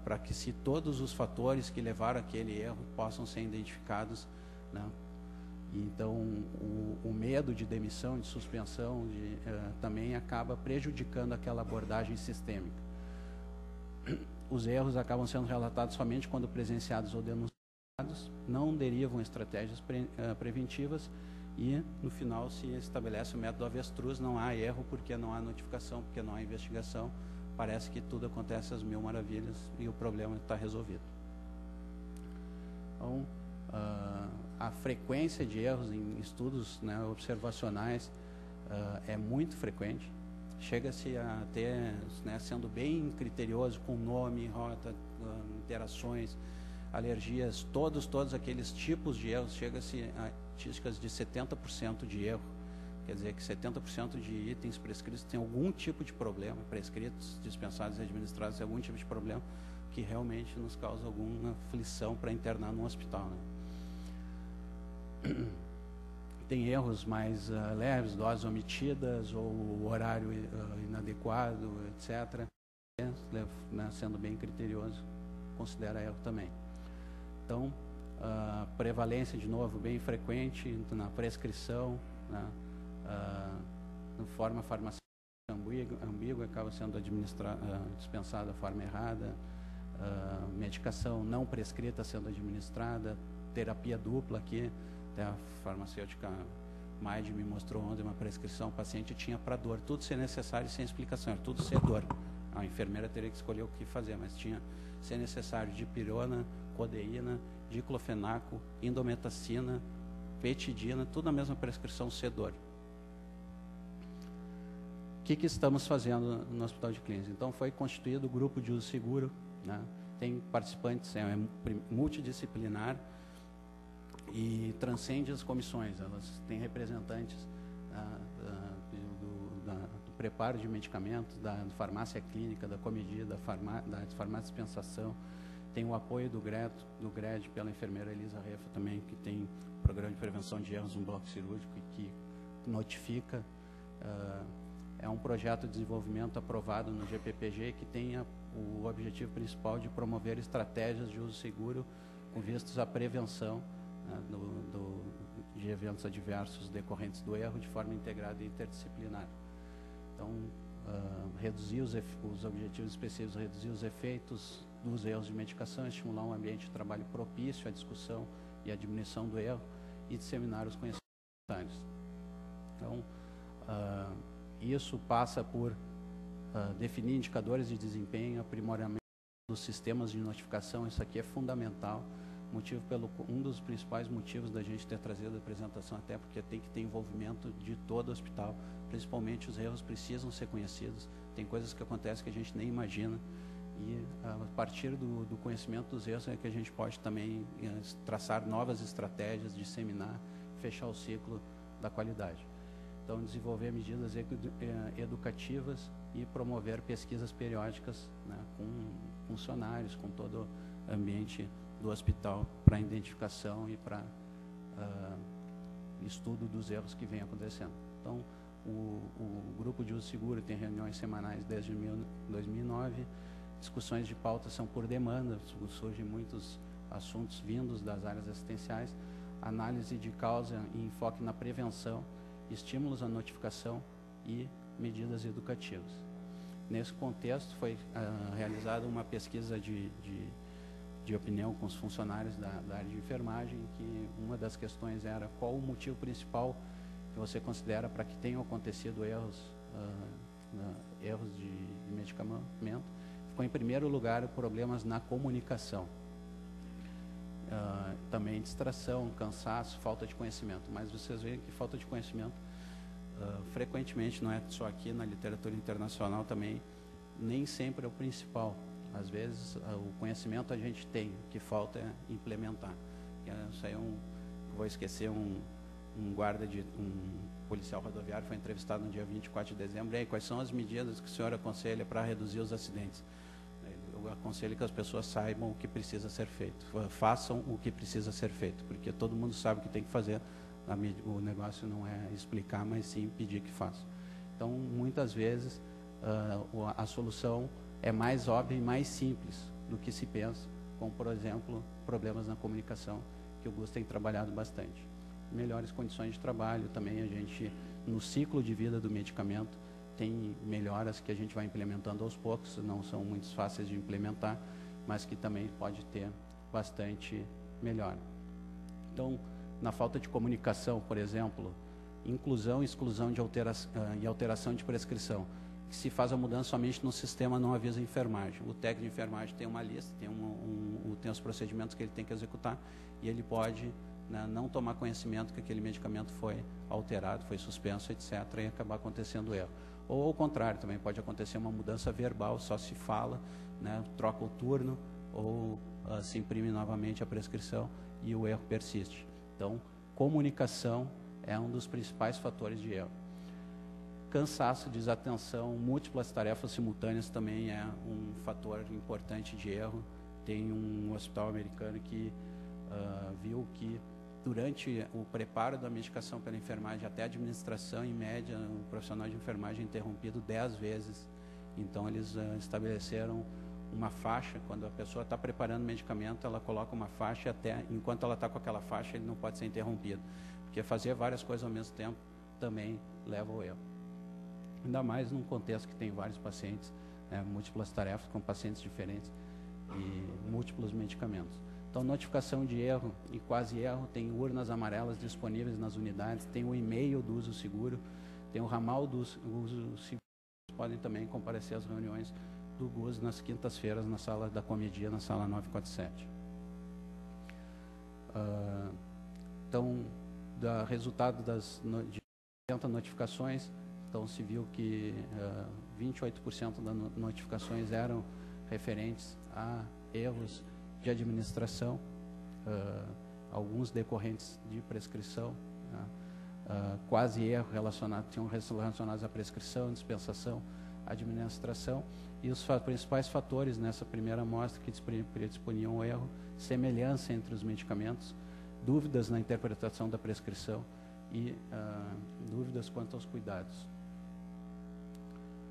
para que se todos os fatores que levaram aquele erro possam ser identificados, né. Então, o medo de demissão, de suspensão, também acaba prejudicando aquela abordagem sistêmica. Os erros acabam sendo relatados somente quando presenciados ou denunciados, não derivam estratégias preventivas e, no final, se estabelece o método avestruz, não há erro porque não há notificação, porque não há investigação, parece que tudo acontece às mil maravilhas e o problema está resolvido. Então, a frequência de erros em estudos, né, observacionais é muito frequente. Chega-se a ter, né, sendo bem criterioso com nome, rota, interações, alergias, todos aqueles tipos de erros, chega-se a estatísticas de 70% de erro. Quer dizer que 70% de itens prescritos tem algum tipo de problema, prescritos, dispensados e administrados, tem algum tipo de problema que realmente nos causa alguma aflição para internar no hospital, né? Tem erros mais leves, doses omitidas ou horário inadequado, etc. Né, sendo bem criterioso, considera erro também. Então, prevalência, de novo, bem frequente na prescrição, né, de forma farmacêutica ambígua, acaba sendo dispensada da forma errada, medicação não prescrita sendo administrada, terapia dupla aqui, até a farmacêutica Maide me mostrou ontem uma prescrição, o paciente tinha para dor, tudo sem necessário e sem explicação, era tudo ser dor. A enfermeira teria que escolher o que fazer, mas tinha, sem necessário, dipirona, codeína, diclofenaco, indometacina, petidina, tudo na mesma prescrição, ser dor. O que estamos fazendo no Hospital de Clínicas? Então, foi constituído o grupo de uso seguro, né? Tem participantes, é multidisciplinar e transcende as comissões. Elas têm representantes do preparo de medicamentos, da farmácia clínica, da comedia, da farmácia de dispensação. Tem o apoio do GRED pela enfermeira Elisa Refa também, que tem programa de prevenção de erros no bloco cirúrgico e que notifica. É um projeto de desenvolvimento aprovado no GPPG que tem o objetivo principal de promover estratégias de uso seguro com vistas à prevenção, né, de eventos adversos decorrentes do erro de forma integrada e interdisciplinar. Então, reduzir os objetivos específicos, reduzir os efeitos dos erros de medicação, estimular um ambiente de trabalho propício à discussão e à diminuição do erro e disseminar os conhecimentos necessários. Então, isso passa por definir indicadores de desempenho, aprimoramento dos sistemas de notificação. Isso aqui é fundamental, um dos principais motivos da gente ter trazido a apresentação, até porque tem que ter envolvimento de todo o hospital, principalmente os erros precisam ser conhecidos, tem coisas que acontecem que a gente nem imagina, e a partir do conhecimento dos erros é que a gente pode também traçar novas estratégias, disseminar, fechar o ciclo da qualidade. Então, desenvolver medidas educativas e promover pesquisas periódicas, né, com funcionários, com todo o ambiente do hospital para identificação e para estudo dos erros que vem acontecendo. Então, o grupo de uso seguro tem reuniões semanais desde 2009, discussões de pauta são por demanda, surgem muitos assuntos vindos das áreas assistenciais, análise de causa e enfoque na prevenção, estímulos à notificação e medidas educativas. Nesse contexto, foi realizada uma pesquisa de opinião com os funcionários da área de enfermagem, que uma das questões era qual o motivo principal que você considera para que tenham acontecido erros de medicamento. Ficou em primeiro lugar problemas na comunicação. Também distração, cansaço, falta de conhecimento. Mas vocês veem que falta de conhecimento, frequentemente, não é só aqui na literatura internacional também, nem sempre é o principal. Às vezes, o conhecimento a gente tem, o que falta é implementar. Isso aí vou esquecer um policial rodoviário foi entrevistado no dia 24 de dezembro. E aí, quais são as medidas que o senhor aconselha para reduzir os acidentes? Eu aconselho que as pessoas saibam o que precisa ser feito, façam o que precisa ser feito, porque todo mundo sabe o que tem que fazer. O negócio não é explicar, mas sim pedir que faça. Então, muitas vezes, a solução é mais óbvia e mais simples do que se pensa, como, por exemplo, problemas na comunicação, que o Gus tem trabalhado bastante. Melhores condições de trabalho, também a gente, no ciclo de vida do medicamento, tem melhoras que a gente vai implementando aos poucos, não são muito fáceis de implementar, mas que também pode ter bastante melhora. Então, na falta de comunicação, por exemplo, inclusão e exclusão e alteração de prescrição, que se faz a mudança somente no sistema, não avisa a enfermagem. O técnico de enfermagem tem uma lista, tem os procedimentos que ele tem que executar, e ele pode né, não tomar conhecimento que aquele medicamento foi alterado, foi suspenso, etc., e acabar acontecendo erro. Ou ao contrário, também pode acontecer uma mudança verbal, só se fala, né, troca o turno, ou se imprime novamente a prescrição e o erro persiste. Então, comunicação é um dos principais fatores de erro. Cansaço, desatenção, múltiplas tarefas simultâneas também é um fator importante de erro. Tem um hospital americano que viu que durante o preparo da medicação pela enfermagem até a administração, em média, o profissional de enfermagem é interrompido 10 vezes. Então, eles estabeleceram uma faixa. Quando a pessoa está preparando o medicamento, ela coloca uma faixa e até, enquanto ela está com aquela faixa, ele não pode ser interrompido. Porque fazer várias coisas ao mesmo tempo também leva ao erro. Ainda mais num contexto que tem vários pacientes, né, múltiplas tarefas com pacientes diferentes e múltiplos medicamentos. Então, notificação de erro e quase erro, tem urnas amarelas disponíveis nas unidades, tem o e-mail do uso seguro, tem o ramal do uso seguro. Podem também comparecer às reuniões do GUS nas quintas-feiras na sala da Comedia, na sala 947. Então, resultado das 80 notificações, então se viu que 28% das notificações eram referentes a erros de administração, alguns decorrentes de prescrição, quase erro tinham relacionados à prescrição, dispensação, administração, e os principais fatores nessa primeira amostra que predisponiam ao erro: semelhança entre os medicamentos, dúvidas na interpretação da prescrição e dúvidas quanto aos cuidados.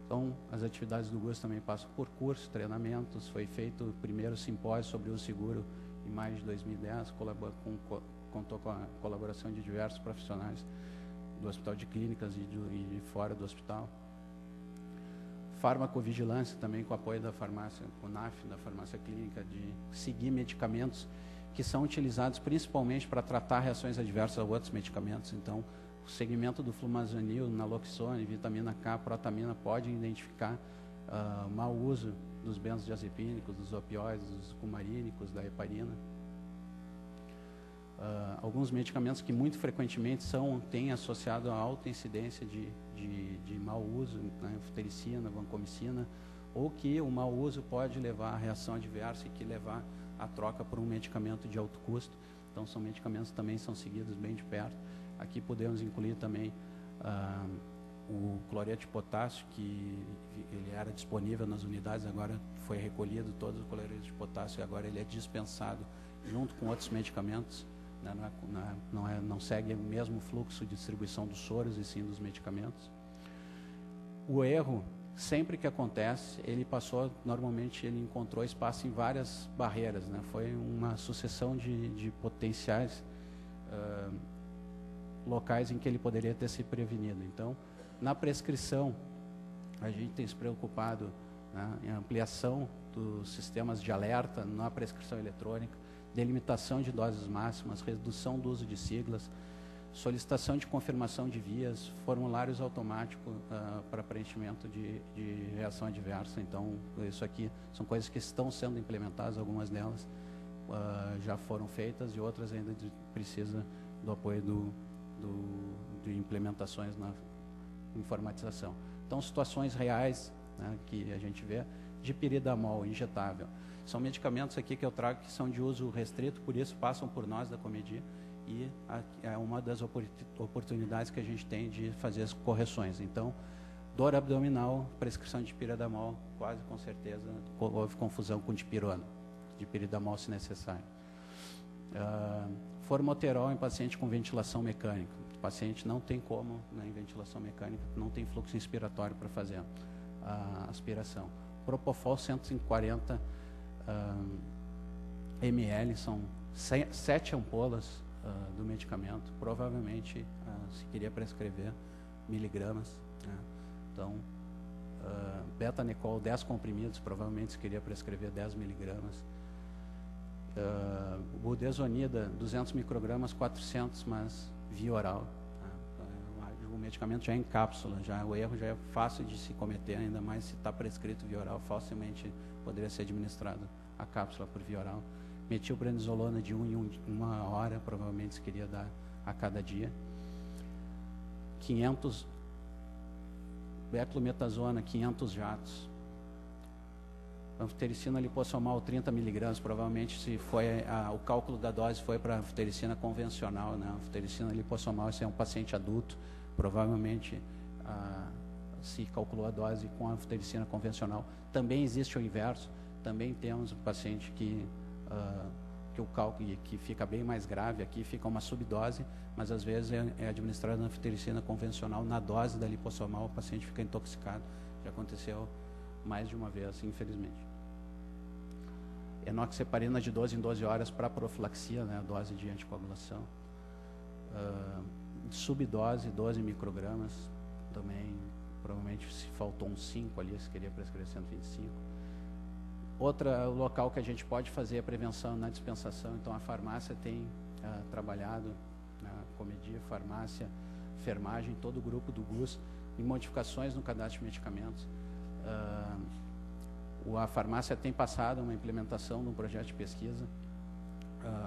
Então, as atividades do GUS também passam por cursos, treinamentos. Foi feito o primeiro simpósio sobre o uso seguro em maio de 2010, contou com a colaboração de diversos profissionais do Hospital de Clínicas e de fora do hospital. Farmacovigilância também, com apoio da farmácia, CONAF, da farmácia clínica, de seguir medicamentos que são utilizados principalmente para tratar reações adversas a outros medicamentos. Então, o segmento do flumazenil, naloxone, vitamina K, protamina, pode identificar mau uso dos benzodiazepínicos, dos opioides, dos cumarínicos, da heparina. Alguns medicamentos que muito frequentemente têm associado a alta incidência de mau uso, né, anfotericina, vancomicina, ou que o mau uso pode levar a reação adversa e que levar a troca por um medicamento de alto custo. Então, são medicamentos que também são seguidos bem de perto. Aqui podemos incluir também o cloreto de potássio, que ele era disponível nas unidades, agora foi recolhido todo o cloreto de potássio e agora ele é dispensado junto com outros medicamentos, né? Não segue o mesmo fluxo de distribuição dos soros e sim dos medicamentos. O erro, sempre que acontece, normalmente ele encontrou espaço em várias barreiras, né? Foi uma sucessão de potenciais locais em que ele poderia ter se prevenido. Então, na prescrição, a gente tem se preocupado, né, em ampliação dos sistemas de alerta na prescrição eletrônica, delimitação de doses máximas, redução do uso de siglas, solicitação de confirmação de vias, formulários automáticos para preenchimento de reação adversa. Então, isso aqui são coisas que estão sendo implementadas, algumas delas já foram feitas e outras ainda precisam do apoio de implementações na informatização. Então, situações reais, né, que a gente vê, dipiridamol injetável. São medicamentos aqui que eu trago que são de uso restrito, por isso passam por nós da Comedia, e é uma das oportunidades que a gente tem de fazer as correções. Então, dor abdominal, prescrição de dipiridamol, quase com certeza houve confusão com dipirona, dipiridamol se necessário. Formoterol em paciente com ventilação mecânica. O paciente não tem como, né, em ventilação mecânica, não tem fluxo inspiratório para fazer a aspiração. Propofol 140 ml, são 7 ampolas do medicamento. Provavelmente se queria prescrever miligramas, né? Então, beta-necol 10 comprimidos, provavelmente se queria prescrever 10 miligramas. Budesonida 200 microgramas, 400, mas via oral. O medicamento já é em cápsula, o erro já é fácil de se cometer, ainda mais se está prescrito via oral, facilmente poderia ser administrado a cápsula por via oral. metilprednisolona de 1 em 1 hora, provavelmente se queria dar a cada dia. 500 beclometasona, 500 jatos. Anfotericina lipossomal, 30 miligramas, provavelmente se foi o cálculo da dose foi para anfotericina convencional, né? Anfotericina lipossomal, esse é um paciente adulto, provavelmente se calculou a dose com a anfotericina convencional. Também existe o inverso, também temos um paciente que o cálculo que fica bem mais grave, aqui fica uma subdose, mas às vezes é administrada a anfotericina convencional na dose da lipossomal, o paciente fica intoxicado. Já aconteceu mais de uma vez, infelizmente. Enoxaparina de 12 em 12 horas para profilaxia, né, a dose de anticoagulação. Subdose, 12 microgramas, também, provavelmente se faltou uns 5 ali, se queria prescrever 125. Outro local que a gente pode fazer a prevenção na dispensação, então a farmácia tem trabalhado, Comedia, farmácia, enfermagem, todo o grupo do GUS, em modificações no cadastro de medicamentos. A farmácia tem passado uma implementação de um projeto de pesquisa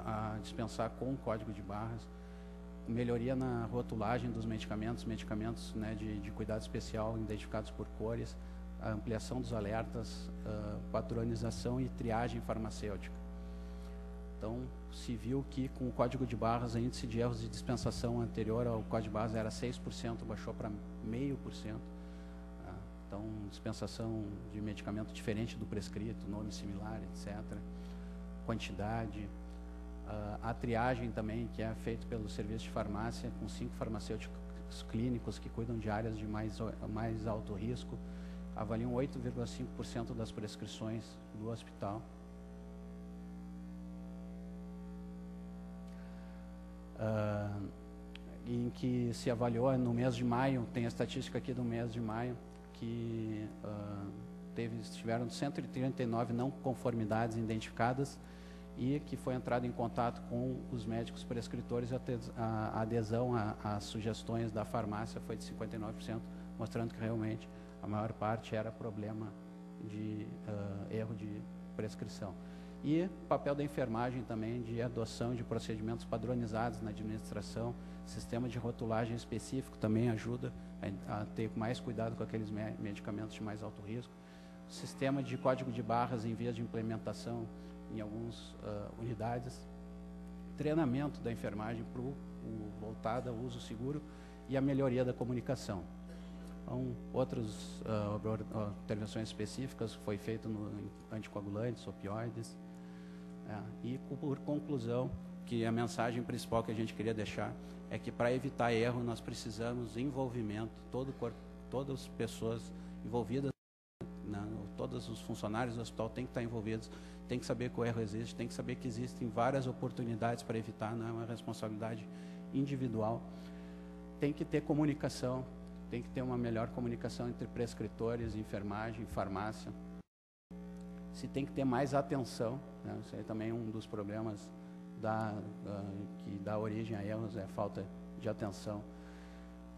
a dispensar com código de barras, melhoria na rotulagem dos medicamentos, né, de cuidado especial identificados por cores, a ampliação dos alertas, padronização e triagem farmacêutica. Então, se viu que com o código de barras, o índice de erros de dispensação anterior ao código de barras era 6%, baixou para 0,5%. Então, dispensação de medicamento diferente do prescrito, nome similar, etc. Quantidade. A triagem também, que é feita pelo serviço de farmácia, com 5 farmacêuticos clínicos que cuidam de áreas de mais alto risco, avaliam 8,5% das prescrições do hospital. Em que se avaliou no mês de maio, tem a estatística aqui do mês de maio, que tiveram 139 não conformidades identificadas e que foi entrado em contato com os médicos prescritores, a adesão às sugestões da farmácia foi de 59%, mostrando que realmente a maior parte era problema de erro de prescrição. E papel da enfermagem também de adoção de procedimentos padronizados na administração, sistema de rotulagem específico também ajuda a ter mais cuidado com aqueles medicamentos de mais alto risco, sistema de código de barras em vias de implementação em algumas unidades, treinamento da enfermagem voltado ao uso seguro e a melhoria da comunicação. Então, outras intervenções específicas foi feito no anticoagulantes, opioides. E por conclusão, que a mensagem principal que a gente queria deixar é que para evitar erro nós precisamos de envolvimento, todo o corpo, todas as pessoas envolvidas, todos os funcionários do hospital têm que estar envolvidos, tem que saber que o erro existe, tem que saber que existem várias oportunidades para evitar, não é uma responsabilidade individual. Tem que ter comunicação, tem que ter uma melhor comunicação entre prescritores, enfermagem, farmácia. Se tem que ter mais atenção, né? Isso aí também é um dos problemas que dá origem a erros, é a falta de atenção.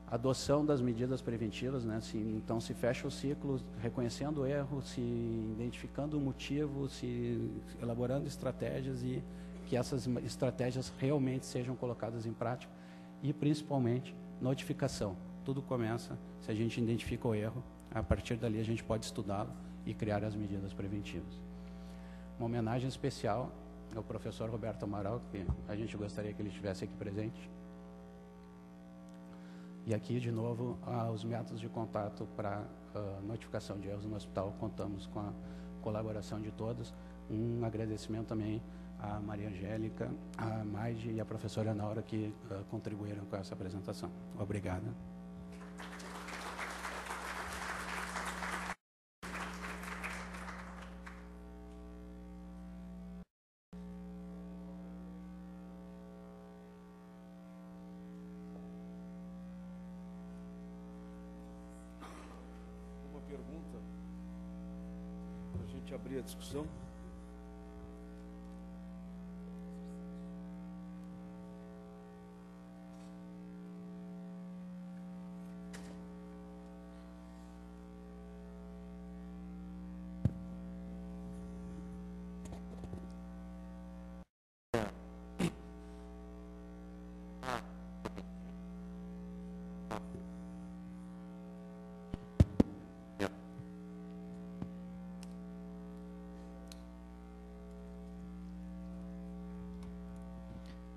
Adoção das medidas preventivas, né? Então se fecha o ciclo reconhecendo o erro, se identificando o motivo, se elaborando estratégias e que essas estratégias realmente sejam colocadas em prática e principalmente notificação. Tudo começa se a gente identifica o erro, a partir dali a gente pode estudá-lo e criar as medidas preventivas. Uma homenagem especial ao professor Roberto Amaral, que a gente gostaria que ele estivesse aqui presente. E aqui, de novo, os métodos de contato para notificação de erros no hospital, contamos com a colaboração de todos. Um agradecimento também à Maria Angélica, à Maide e à professora Anaura que contribuíram com essa apresentação. Obrigado. Pergunta para a gente abrir a discussão.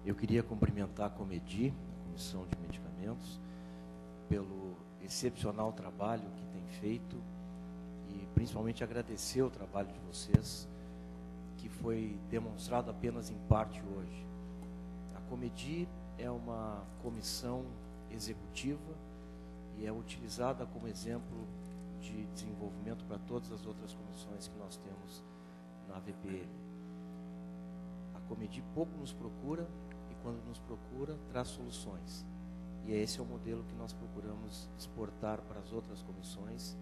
Eu queria cumprimentar a Comedi, a Comissão de Medicamentos, pelo excepcional trabalho que tem feito e principalmente agradecer o trabalho de vocês, que foi demonstrado apenas em parte hoje. A Comedi é uma comissão executiva e é utilizada como exemplo de desenvolvimento para todas as outras comissões que nós temos na VPM. A Comedi pouco nos procura e quando nos procura traz soluções. E esse é o modelo que nós procuramos exportar para as outras comissões,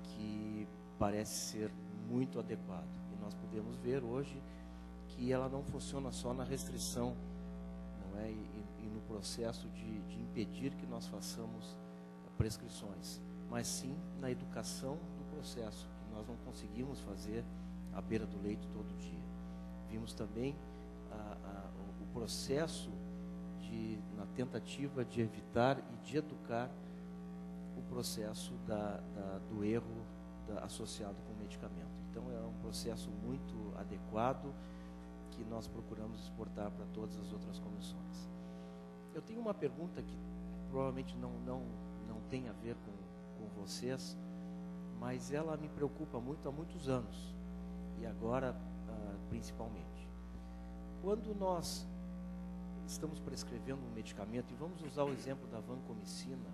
que parece ser muito adequado. E nós podemos ver hoje que ela não funciona só na restrição, não é? E no processo de impedir que nós façamos prescrições, mas sim na educação do processo, que nós não conseguimos fazer à beira do leito todo dia. Vimos também o processo na tentativa de evitar e de educar o processo do erro associado com o medicamento. Então, é um processo muito adequado que nós procuramos exportar para todas as outras comissões. Eu tenho uma pergunta que provavelmente não tem a ver com vocês, mas ela me preocupa muito há muitos anos, e agora principalmente. Quando nós estamos prescrevendo um medicamento, e vamos usar o exemplo da vancomicina,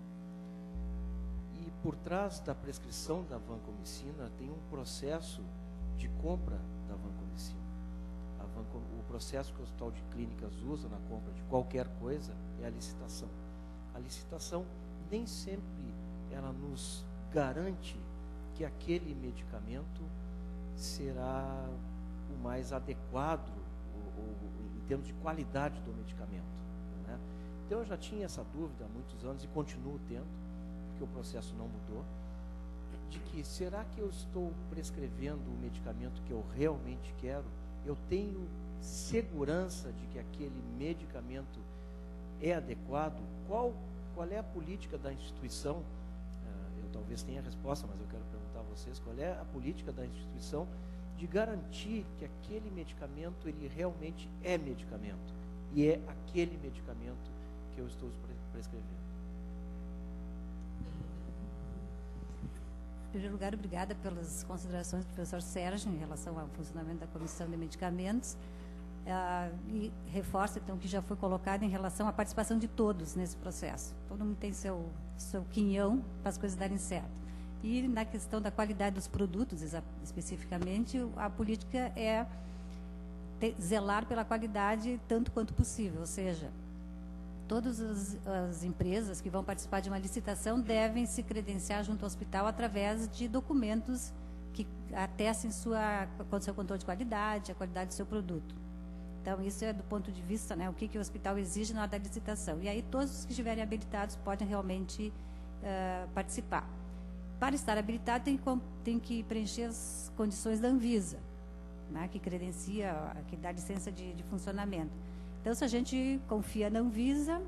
e por trás da prescrição da vancomicina tem um processo de compra da vancomicina. O processo que o Hospital de Clínicas usa na compra de qualquer coisa é a licitação. A licitação nem sempre ela nos garante que aquele medicamento será o mais adequado em termos de qualidade do medicamento, né? Então eu já tinha essa dúvida há muitos anos e continuo tendo, porque o processo não mudou, de que será que eu estou prescrevendo o medicamento que eu realmente quero? Eu tenho segurança de que aquele medicamento é adequado? Qual é a política da instituição? Eu talvez tenha a resposta, mas eu quero perguntar a vocês, qual é a política da instituição de garantir que aquele medicamento, ele realmente é medicamento, e é aquele medicamento que eu estou prescrevendo? Em primeiro lugar, obrigada pelas considerações do professor Sérgio em relação ao funcionamento da Comissão de Medicamentos. E reforço, então, que já foi colocado em relação à participação de todos nesse processo. Todo mundo tem seu quinhão para as coisas darem certo. E na questão da qualidade dos produtos, especificamente, a política é zelar pela qualidade tanto quanto possível, ou seja, todas as empresas que vão participar de uma licitação devem se credenciar junto ao hospital através de documentos que atestem seu controle de qualidade, a qualidade do seu produto. Então, isso é do ponto de vista, né, o que o hospital exige na hora da licitação. E aí, todos os que estiverem habilitados podem realmente participar. Para estar habilitado, tem que preencher as condições da Anvisa, né, que credencia, que dá licença de funcionamento. Então, se a gente confia na Anvisa,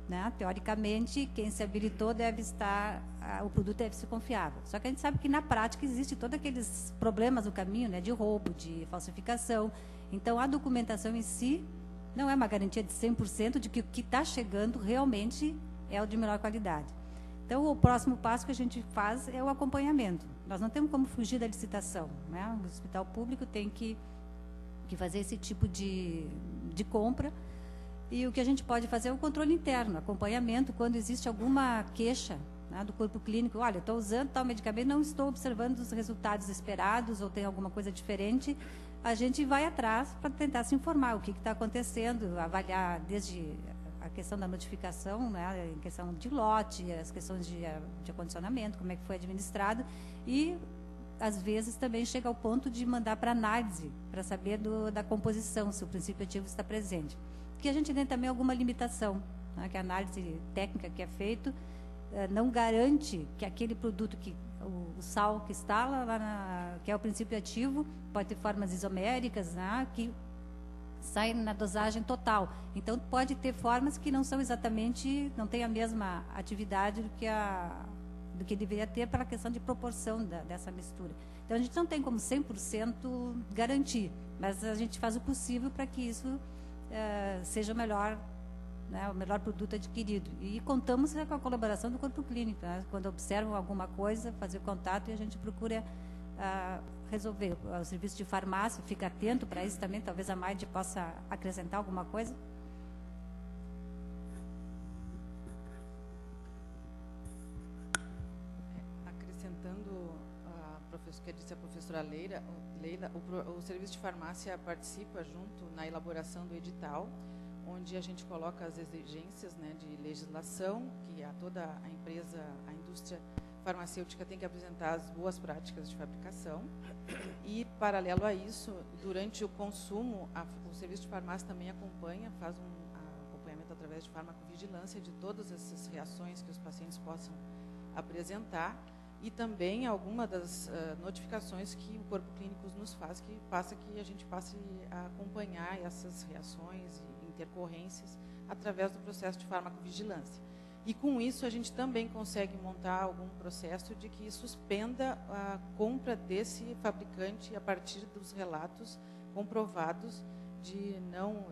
né, teoricamente, quem se habilitou deve estar, o produto deve ser confiável. Só que a gente sabe que na prática existe todos aqueles problemas no caminho, né, de roubo, de falsificação. Então, a documentação em si não é uma garantia de 100% de que o que está chegando realmente é o de melhor qualidade. Então, o próximo passo que a gente faz é o acompanhamento. Nós não temos como fugir da licitação, né? O hospital público tem que fazer esse tipo de compra, e o que a gente pode fazer é o controle interno, acompanhamento, quando existe alguma queixa, né, do corpo clínico. Olha, eu estou usando tal medicamento, não estou observando os resultados esperados, ou tem alguma coisa diferente, a gente vai atrás para tentar se informar o que está acontecendo, avaliar desde a questão da notificação, né, em questão de lote, as questões de acondicionamento, como é que foi administrado, e às vezes também chega ao ponto de mandar para análise, para saber da composição, se o princípio ativo está presente. Porque a gente tem também alguma limitação, né, que a análise técnica que é feita não garante que aquele produto, o sal que está lá que é o princípio ativo, pode ter formas isoméricas, né, que saem na dosagem total. Então, pode ter formas que não são exatamente, não têm a mesma atividade do que deveria ter pela questão de proporção dessa mistura. Então, a gente não tem como 100% garantir, mas a gente faz o possível para que isso seja o melhor, né, o melhor produto adquirido. E contamos com a colaboração do corpo clínico, né? Quando observam alguma coisa, fazer contato e a gente procura resolver. O serviço de farmácia fica atento para isso também, talvez a Maide possa acrescentar alguma coisa. Acrescentando o que disse a professora Leila, o serviço de farmácia participa junto na elaboração do edital, onde a gente coloca as exigências, né, de legislação, que toda a empresa, a indústria farmacêutica tem que apresentar as boas práticas de fabricação. E, paralelo a isso, durante o consumo, o serviço de farmácia também acompanha, faz um acompanhamento através de farmacovigilância de todas essas reações que os pacientes possam apresentar, e também alguma das notificações que o corpo clínico nos faz, que a gente passe a acompanhar essas reações e intercorrências através do processo de farmacovigilância. E com isso a gente também consegue montar algum processo de que suspenda a compra desse fabricante a partir dos relatos comprovados de não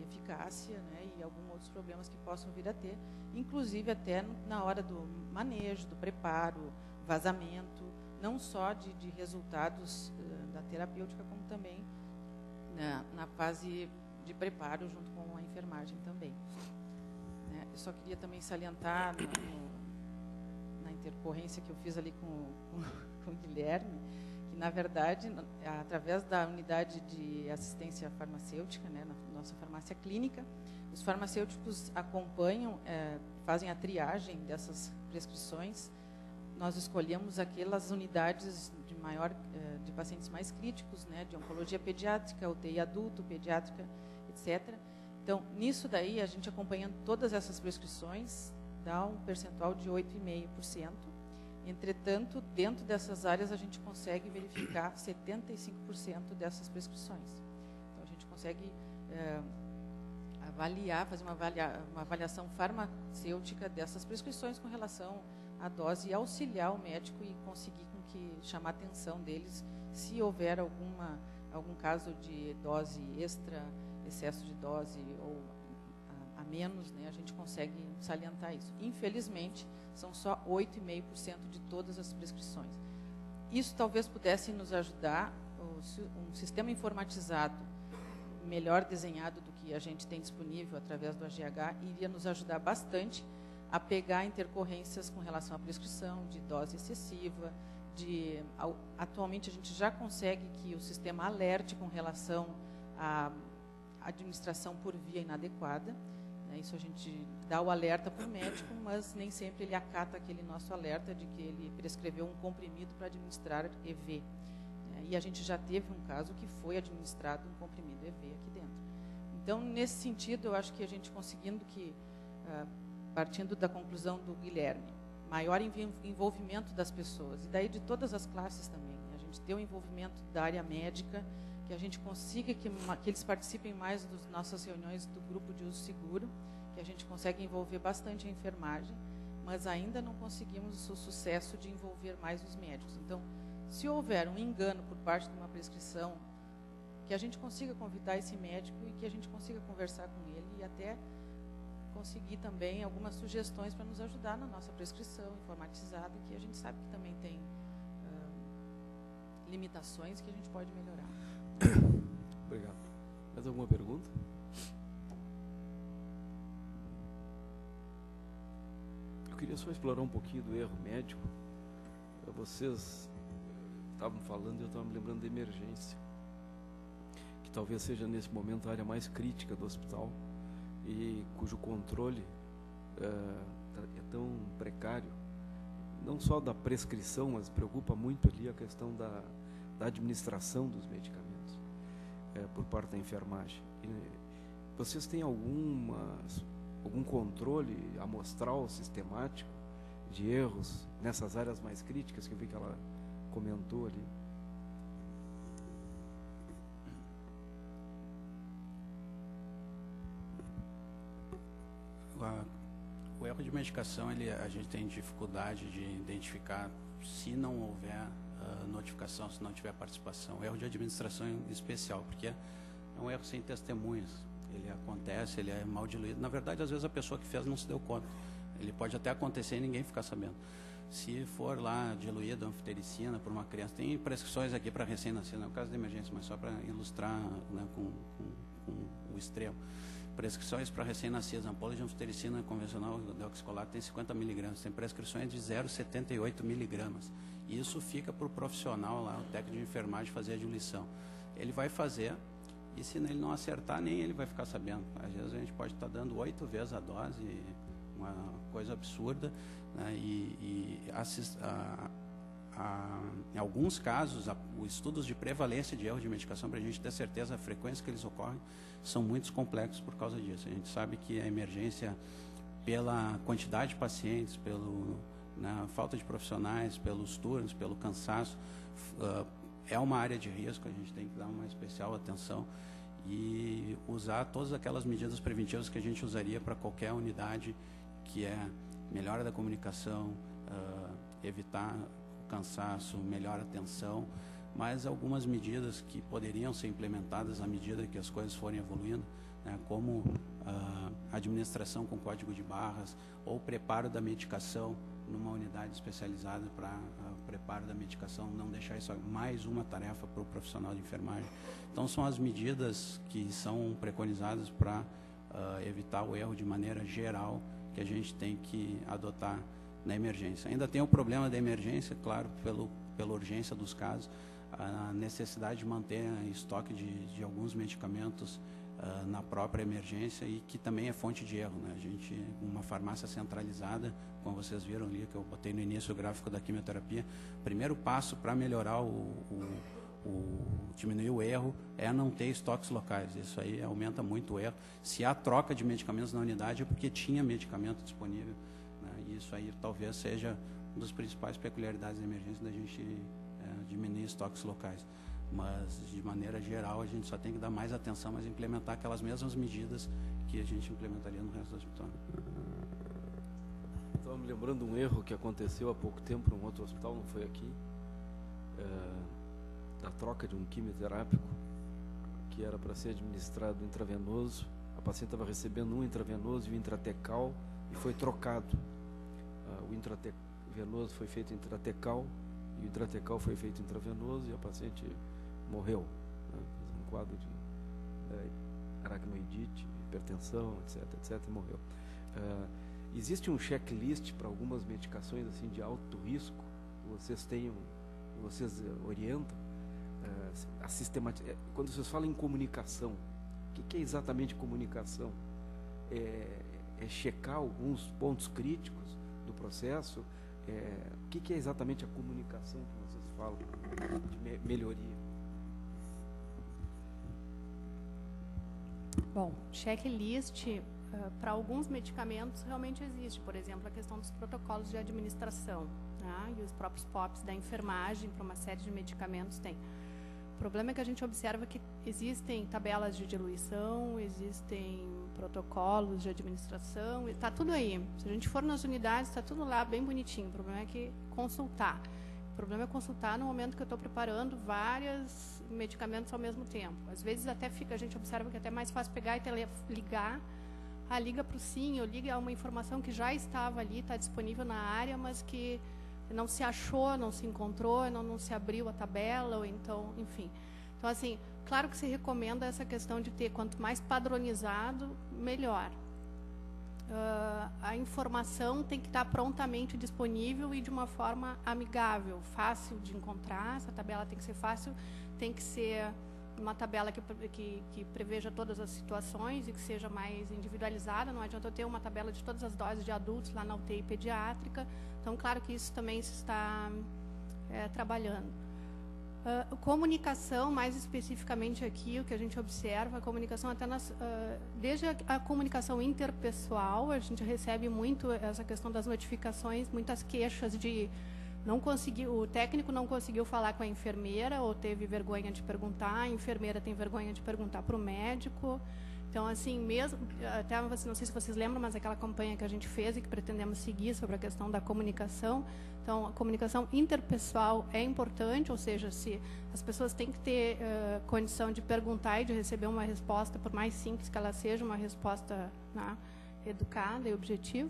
eficácia, né, e alguns outros problemas que possam vir a ter, inclusive até na hora do manejo, do preparo, vazamento, não só de resultados da terapêutica, como também na fase de preparo junto com a enfermagem também. Eu só queria também salientar na intercorrência que eu fiz ali com o Guilherme, que, na verdade, através da unidade de assistência farmacêutica, né, na nossa farmácia clínica, os farmacêuticos acompanham, fazem a triagem dessas prescrições. Nós escolhemos aquelas unidades de pacientes mais críticos, né, de oncologia pediátrica, UTI adulto, pediátrica, etc. Então, nisso daí, a gente acompanhando todas essas prescrições, dá um percentual de 8,5%. Entretanto, dentro dessas áreas, a gente consegue verificar 75% dessas prescrições. Então, a gente consegue avaliar, fazer uma avaliação farmacêutica dessas prescrições com relação à dose e auxiliar o médico e conseguir chamar a atenção deles se houver algum caso de dose extra, excesso de dose ou a menos, né, a gente consegue salientar isso. Infelizmente, são só 8,5% de todas as prescrições. Isso talvez pudesse nos ajudar, um sistema informatizado melhor desenhado do que a gente tem disponível através do AGH, iria nos ajudar bastante a pegar intercorrências com relação à prescrição de dose excessiva. Atualmente, a gente já consegue que o sistema alerte com relação à administração por via inadequada. Isso a gente dá o alerta para o médico, mas nem sempre ele acata aquele nosso alerta de que ele prescreveu um comprimido para administrar EV. E a gente já teve um caso que foi administrado um comprimido EV aqui dentro. Então, nesse sentido, eu acho que a gente conseguindo que, partindo da conclusão do Guilherme, maior envolvimento das pessoas, e daí de todas as classes também, a gente ter o envolvimento da área médica, que a gente consiga que eles participem mais das nossas reuniões do grupo de uso seguro, que a gente consegue envolver bastante a enfermagem, mas ainda não conseguimos o sucesso de envolver mais os médicos. Então, se houver um engano por parte de uma prescrição, que a gente consiga convidar esse médico e que a gente consiga conversar com ele e até conseguir também algumas sugestões para nos ajudar na nossa prescrição informatizada, que a gente sabe que também tem limitações que a gente pode melhorar. Obrigado. Mais alguma pergunta? Eu queria só explorar um pouquinho do erro médico. Vocês estavam falando e eu estava me lembrando da emergência, que talvez seja nesse momento a área mais crítica do hospital e cujo controle é tão precário, não só da prescrição, mas preocupa muito ali a questão da administração dos medicamentos por parte da enfermagem. E vocês têm algum controle amostral, sistemático, de erros nessas áreas mais críticas que eu vi que ela comentou ali? O erro de medicação, a gente tem dificuldade de identificar se não houver notificação, se não tiver participação. O erro de administração em especial, porque é um erro sem testemunhas. ele acontece, ele é mal diluído. Na verdade, às vezes a pessoa que fez não se deu conta. Ele pode até acontecer e ninguém ficar sabendo. Se for lá diluído anfitericina por uma criança, tem prescrições aqui para recém-nascido, não é o caso de emergência, mas só para ilustrar, né, com o extremo. Prescrições para recém-nascidos, ampola de anfitericina convencional de oxicolato tem 50 miligramas, tem prescrições de 0,78 miligramas. Isso fica para o profissional lá, o técnico de enfermagem, fazer a diluição. Ele vai fazer, e se ele não acertar, nem ele vai ficar sabendo. Às vezes a gente pode estar dando 8 vezes a dose, uma coisa absurda, né? Em alguns casos, os estudos de prevalência de erro de medicação, para a gente ter certeza da frequência que eles ocorrem, são muito complexos por causa disso. A gente sabe que a emergência, pela quantidade de pacientes, na falta de profissionais, pelos turnos, pelo cansaço, é uma área de risco, a gente tem que dar uma especial atenção e usar todas aquelas medidas preventivas que a gente usaria para qualquer unidade, que é melhora da comunicação, evitar o cansaço, melhor atenção, mas algumas medidas que poderiam ser implementadas à medida que as coisas forem evoluindo, né, como administração com código de barras ou preparo da medicação numa unidade especializada para preparo da medicação, não deixar isso mais uma tarefa para o profissional de enfermagem. Então, são as medidas que são preconizadas para evitar o erro de maneira geral que a gente tem que adotar na emergência. Ainda tem o problema da emergência, claro, pela urgência dos casos, a necessidade de manter estoque de alguns medicamentos na própria emergência e que também é fonte de erro, né? A gente, uma farmácia centralizada, como vocês viram ali, que eu botei no início o gráfico da quimioterapia, o primeiro passo para melhorar diminuir o erro é não ter estoques locais. Isso aí aumenta muito o erro. Se há troca de medicamentos na unidade é porque tinha medicamento disponível, né? E isso aí talvez seja uma das principais peculiaridades da emergência, da gente diminuir estoques locais. Mas, de maneira geral, a gente só tem que dar mais atenção, mas implementar aquelas mesmas medidas que a gente implementaria no resto do hospital. Estava me lembrando de um erro que aconteceu há pouco tempo num outro hospital, não foi aqui, da troca de um quimioterápico que era para ser administrado intravenoso. A paciente estava recebendo um intravenoso e o intratecal, e foi trocado. O intravenoso foi feito intratecal e o intratecal foi feito intravenoso e a paciente morreu, né? Fez um quadro de aracnoidite, hipertensão, etc, e morreu. Existe um checklist para algumas medicações assim de alto risco que vocês orientam a sistematizar. Quando vocês falam em comunicação, o que é exatamente comunicação? É checar alguns pontos críticos do processo? O que é exatamente a comunicação que vocês falam de melhoria? Bom, checklist para alguns medicamentos realmente existe. Por exemplo, a questão dos protocolos de administração, né? E os próprios POPs da enfermagem para uma série de medicamentos tem. O problema é que a gente observa que existem tabelas de diluição, existem protocolos de administração, está tudo aí. Se a gente for nas unidades, está tudo lá bem bonitinho. O problema é que consultar. O problema é consultar no momento que eu estou preparando vários medicamentos ao mesmo tempo. Às vezes até a gente observa que é até mais fácil pegar e ligar. Liga para o SIM, ou liga a uma informação que já estava ali, está disponível na área, mas que não se achou, não se encontrou, não se abriu a tabela, ou então, enfim. Então, assim, claro que se recomenda essa questão de ter, quanto mais padronizado, melhor. A informação tem que estar prontamente disponível e de uma forma amigável, fácil de encontrar. Essa tabela tem que ser fácil, tem que ser uma tabela que preveja todas as situações e que seja mais individualizada. Não adianta eu ter uma tabela de todas as doses de adultos lá na UTI pediátrica. Então, claro que isso também se está trabalhando. Comunicação, mais especificamente aqui, o que a gente observa, a comunicação até desde a comunicação interpessoal, a gente recebe muito essa questão das notificações, muitas queixas de o técnico não conseguiu falar com a enfermeira ou teve vergonha de perguntar, a enfermeira tem vergonha de perguntar para o médico. Então, assim, mesmo, até não sei se vocês lembram, mas aquela campanha que a gente fez e que pretendemos seguir sobre a questão da comunicação. Então, a comunicação interpessoal é importante, ou seja, se as pessoas têm que ter condição de perguntar e de receber uma resposta, por mais simples que ela seja, uma resposta, né, educada e objetiva.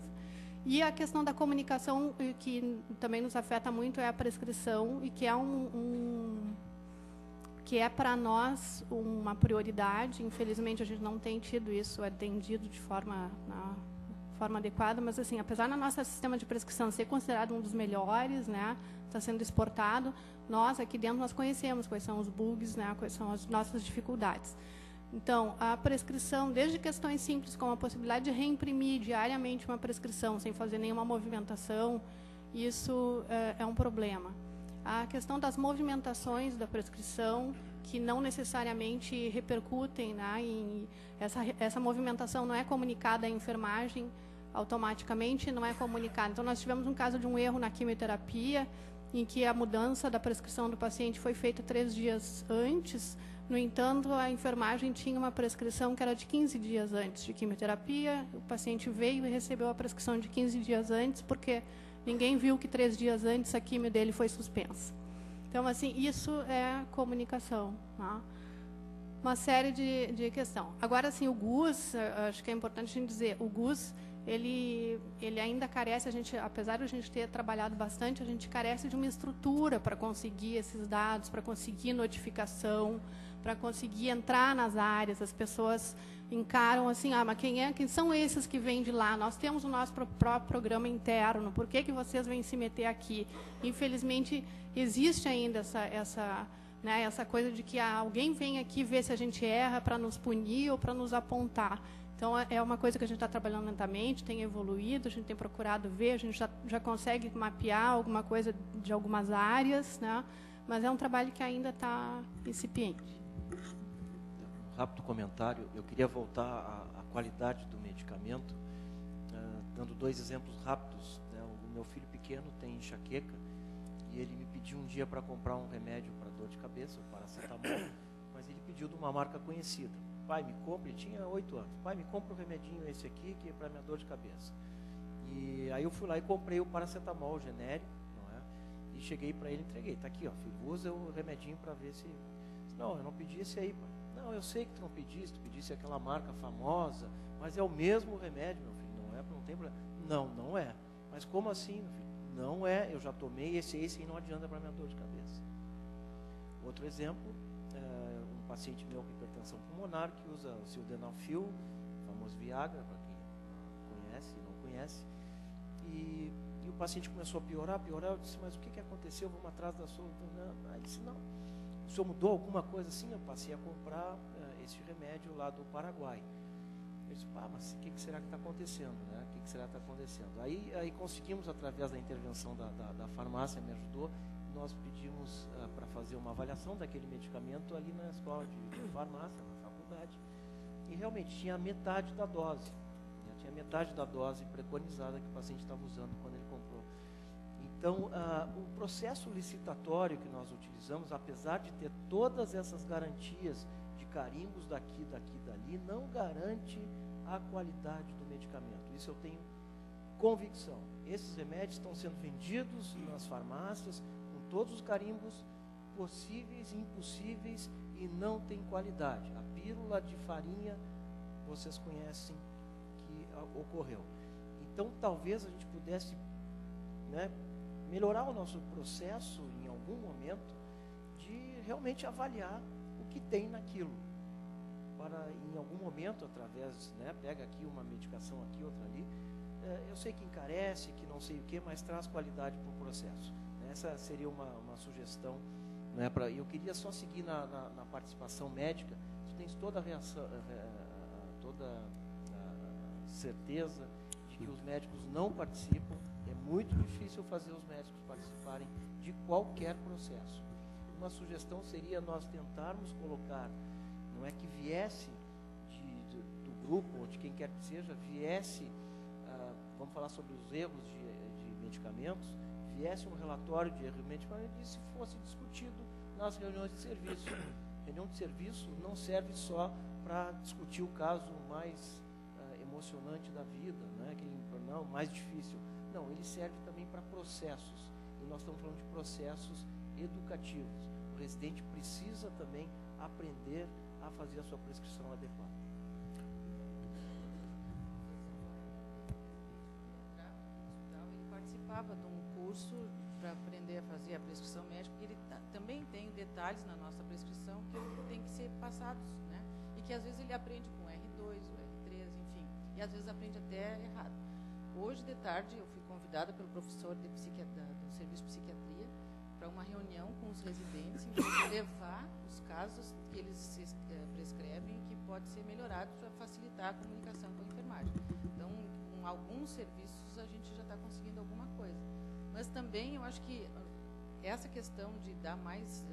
E a questão da comunicação, que também nos afeta muito, é a prescrição, e que é que é para nós uma prioridade. Infelizmente, a gente não tem tido isso atendido de forma adequada, mas, assim, apesar do nosso sistema de prescrição ser considerado um dos melhores, né, está sendo exportado, nós, aqui dentro, nós conhecemos quais são os bugs, né, quais são as nossas dificuldades. Então, a prescrição, desde questões simples, como a possibilidade de reimprimir diariamente uma prescrição, sem fazer nenhuma movimentação, isso é um problema. A questão das movimentações da prescrição, que não necessariamente repercutem, né, essa movimentação não é comunicada à enfermagem automaticamente, não é comunicada. Então, nós tivemos um caso de um erro na quimioterapia, em que a mudança da prescrição do paciente foi feita 3 dias antes. No entanto, a enfermagem tinha uma prescrição que era de 15 dias antes de quimioterapia. O paciente veio e recebeu a prescrição de 15 dias antes, porque ninguém viu que 3 dias antes a quimio dele foi suspensa. Então, assim, isso é comunicação, né? Uma série de questões. Agora, assim, o GUS, acho que é importante a gente dizer, o GUS, ele ainda carece, apesar de a gente ter trabalhado bastante, a gente carece de uma estrutura para conseguir esses dados, para conseguir notificação, para conseguir entrar nas áreas. As pessoas encaram assim, mas quem são esses que vêm de lá? Nós temos o nosso próprio programa interno, por que vocês vêm se meter aqui? Infelizmente, existe ainda essa coisa de que alguém vem aqui ver se a gente erra para nos punir ou para nos apontar. Então, é uma coisa que a gente está trabalhando lentamente, tem evoluído, a gente tem procurado ver, a gente já consegue mapear alguma coisa de algumas áreas, né? Mas é um trabalho que ainda está incipiente. Um rápido comentário, eu queria voltar à qualidade do medicamento, dando 2 exemplos rápidos, né? O meu filho pequeno tem enxaqueca e ele me pediu um dia para comprar um remédio para dor de cabeça, o paracetamol, mas ele pediu de uma marca conhecida. Pai, me compra, ele tinha 8 anos. Pai, me compra um remedinho esse aqui, que é para minha dor de cabeça. E aí eu fui lá e comprei o paracetamol genérico, não é? E cheguei para ele e entreguei. Tá aqui, ó, filho, usa o remedinho para ver se... Não, eu não pedi esse aí, pai. Não, eu sei que tu não pedisse, tu pedisse aquela marca famosa, mas é o mesmo remédio, meu filho, não é? Não tem problema. Não, não é. Mas como assim, meu filho? Não é, eu já tomei esse e não adianta para minha dor de cabeça. Outro exemplo, um paciente meu com hipertensão pulmonar que usa o sildenafil, o famoso Viagra, para quem conhece e não conhece, e o paciente começou a piorar, eu disse, mas o que aconteceu? Vamos atrás da sua... Aí ele disse, não, o senhor mudou alguma coisa assim? Eu passei a comprar esse remédio lá do Paraguai. Eu disse, mas o que será que está acontecendo? Né? O que será que está acontecendo? Aí conseguimos, através da intervenção da farmácia, me ajudou, nós pedimos para fazer uma avaliação daquele medicamento ali na escola de farmácia, na faculdade, e realmente tinha metade da dose, né? Tinha metade da dose preconizada que o paciente estava usando quando ele comprou. Então, o processo licitatório que nós utilizamos, apesar de ter todas essas garantias de carimbos daqui, dali, não garante a qualidade do medicamento. Isso eu tenho convicção. Esses remédios estão sendo vendidos nas farmácias com todos os carimbos possíveis e impossíveis e não tem qualidade. A pílula de farinha, vocês conhecem que ocorreu. Então, talvez a gente pudesse, né, melhorar o nosso processo em algum momento de realmente avaliar o que tem naquilo. Para, em algum momento, através, né, pega aqui uma medicação aqui, outra ali, eu sei que encarece, que não sei o que, mas traz qualidade para o processo. Essa seria uma sugestão, né, eu queria só seguir na participação médica. Tu tens toda a reação, toda a certeza de que os médicos não participam. É muito difícil fazer os médicos participarem de qualquer processo. Uma sugestão seria nós tentarmos colocar, não é que viesse do grupo, ou de quem quer que seja, viesse, vamos falar sobre os erros de medicamentos, viesse um relatório de erro de medicamentos e se fosse discutido nas reuniões de serviço. Reunião de serviço não serve só para discutir o caso mais emocionante da vida, né? Não, mais difícil. Não, ele serve também para processos. E nós estamos falando de processos educativos. O residente precisa também aprender a fazer a sua prescrição adequada. Ele participava de um curso para aprender a fazer a prescrição médica, porque ele também tem detalhes na nossa prescrição que tem que ser passados, né? E que às vezes ele aprende com o R2, o R3, enfim, e às vezes aprende até errado. Hoje de tarde eu fui convidada pelo professor de do serviço de psiquiatria para uma reunião com os residentes, em vez de levar os casos que eles prescrevem que pode ser melhorado para facilitar a comunicação com a enfermagem. Então, com alguns serviços a gente já está conseguindo alguma coisa. Mas também eu acho que essa questão de dar mais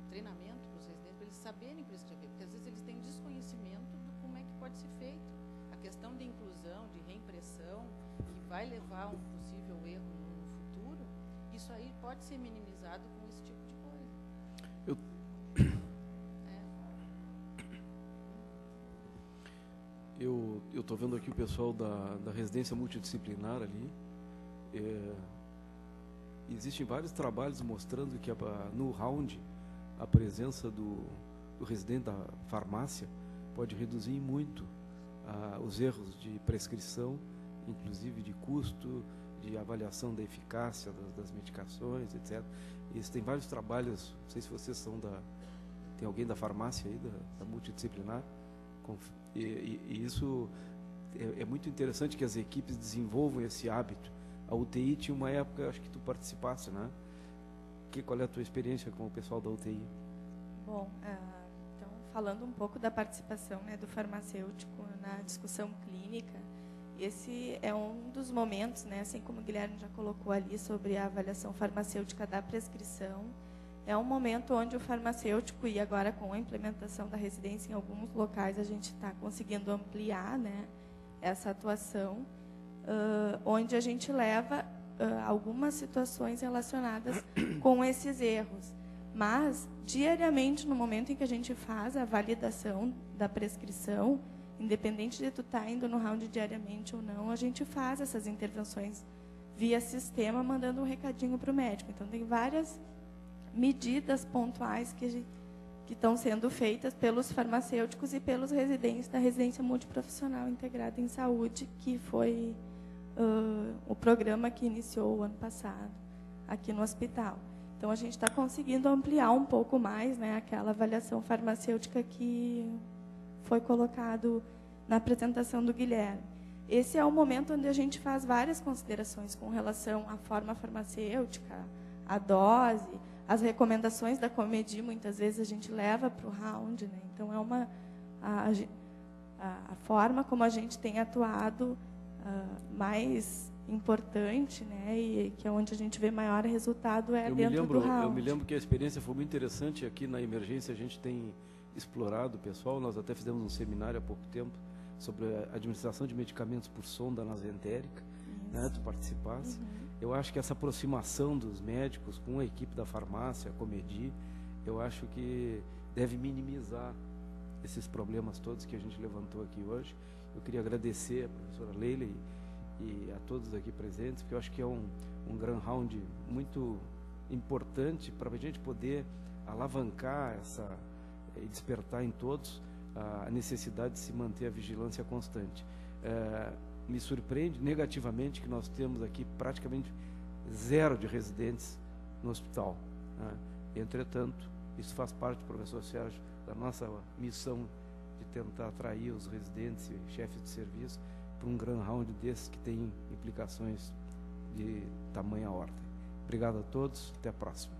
treinamento para os residentes, para eles saberem prescrever, porque às vezes eles têm desconhecimento de como é que pode ser feito. A questão de inclusão, de reimpressão, que vai levar a um possível erro no futuro, isso aí pode ser minimizado com esse tipo de coisa. Eu estou vendo aqui o pessoal da residência multidisciplinar ali. Existem vários trabalhos mostrando que no round a presença do residente da farmácia pode reduzir muito os erros de prescrição, inclusive de custo, de avaliação da eficácia das medicações, etc. Tem vários trabalhos, não sei se vocês são tem alguém da farmácia aí, da multidisciplinar, e isso é muito interessante que as equipes desenvolvam esse hábito. A UTI tinha uma época, acho que tu participasse, né? Qual é a tua experiência com o pessoal da UTI? Bom, então, falando um pouco da participação, né, do farmacêutico na discussão clínica, esse é um dos momentos, né, assim como o Guilherme já colocou ali sobre a avaliação farmacêutica da prescrição, é um momento onde o farmacêutico, e agora com a implementação da residência em alguns locais, a gente está conseguindo ampliar, né, essa atuação, onde a gente leva algumas situações relacionadas com esses erros. Mas, diariamente, no momento em que a gente faz a validação da prescrição, independente de tu estar indo no round diariamente ou não, a gente faz essas intervenções via sistema, mandando um recadinho para o médico. Então, tem várias medidas pontuais que estão sendo feitas pelos farmacêuticos e pelos residentes da residência multiprofissional integrada em saúde, que foi o programa que iniciou o ano passado aqui no hospital. Então, a gente está conseguindo ampliar um pouco mais, né, aquela avaliação farmacêutica que foi colocado na apresentação do Guilherme. Esse é o momento onde a gente faz várias considerações com relação à forma farmacêutica, a dose, as recomendações da Comedi, muitas vezes a gente leva para o round, né? Então, é a forma como a gente tem atuado mais importante, né, e que é onde a gente vê maior resultado dentro do round. Eu me lembro que a experiência foi muito interessante. Aqui na emergência a gente tem explorado o pessoal. Nós até fizemos um seminário há pouco tempo sobre a administração de medicamentos por sonda nasentérica, né, tu participaste. Eu acho que essa aproximação dos médicos com a equipe da farmácia, a Comedi, eu acho que deve minimizar esses problemas todos que a gente levantou aqui hoje. Eu queria agradecer a professora Leila e a todos aqui presentes, porque eu acho que é um grand round muito importante para a gente poder alavancar e despertar em todos a necessidade de se manter a vigilância constante. Me surpreende negativamente que nós temos aqui praticamente 0 de residentes no hospital, né? Entretanto, isso faz parte, professor Sérgio, da nossa missão de tentar atrair os residentes e chefes de serviço para um grand round desses que tem implicações de tamanha ordem. Obrigado a todos, até a próxima.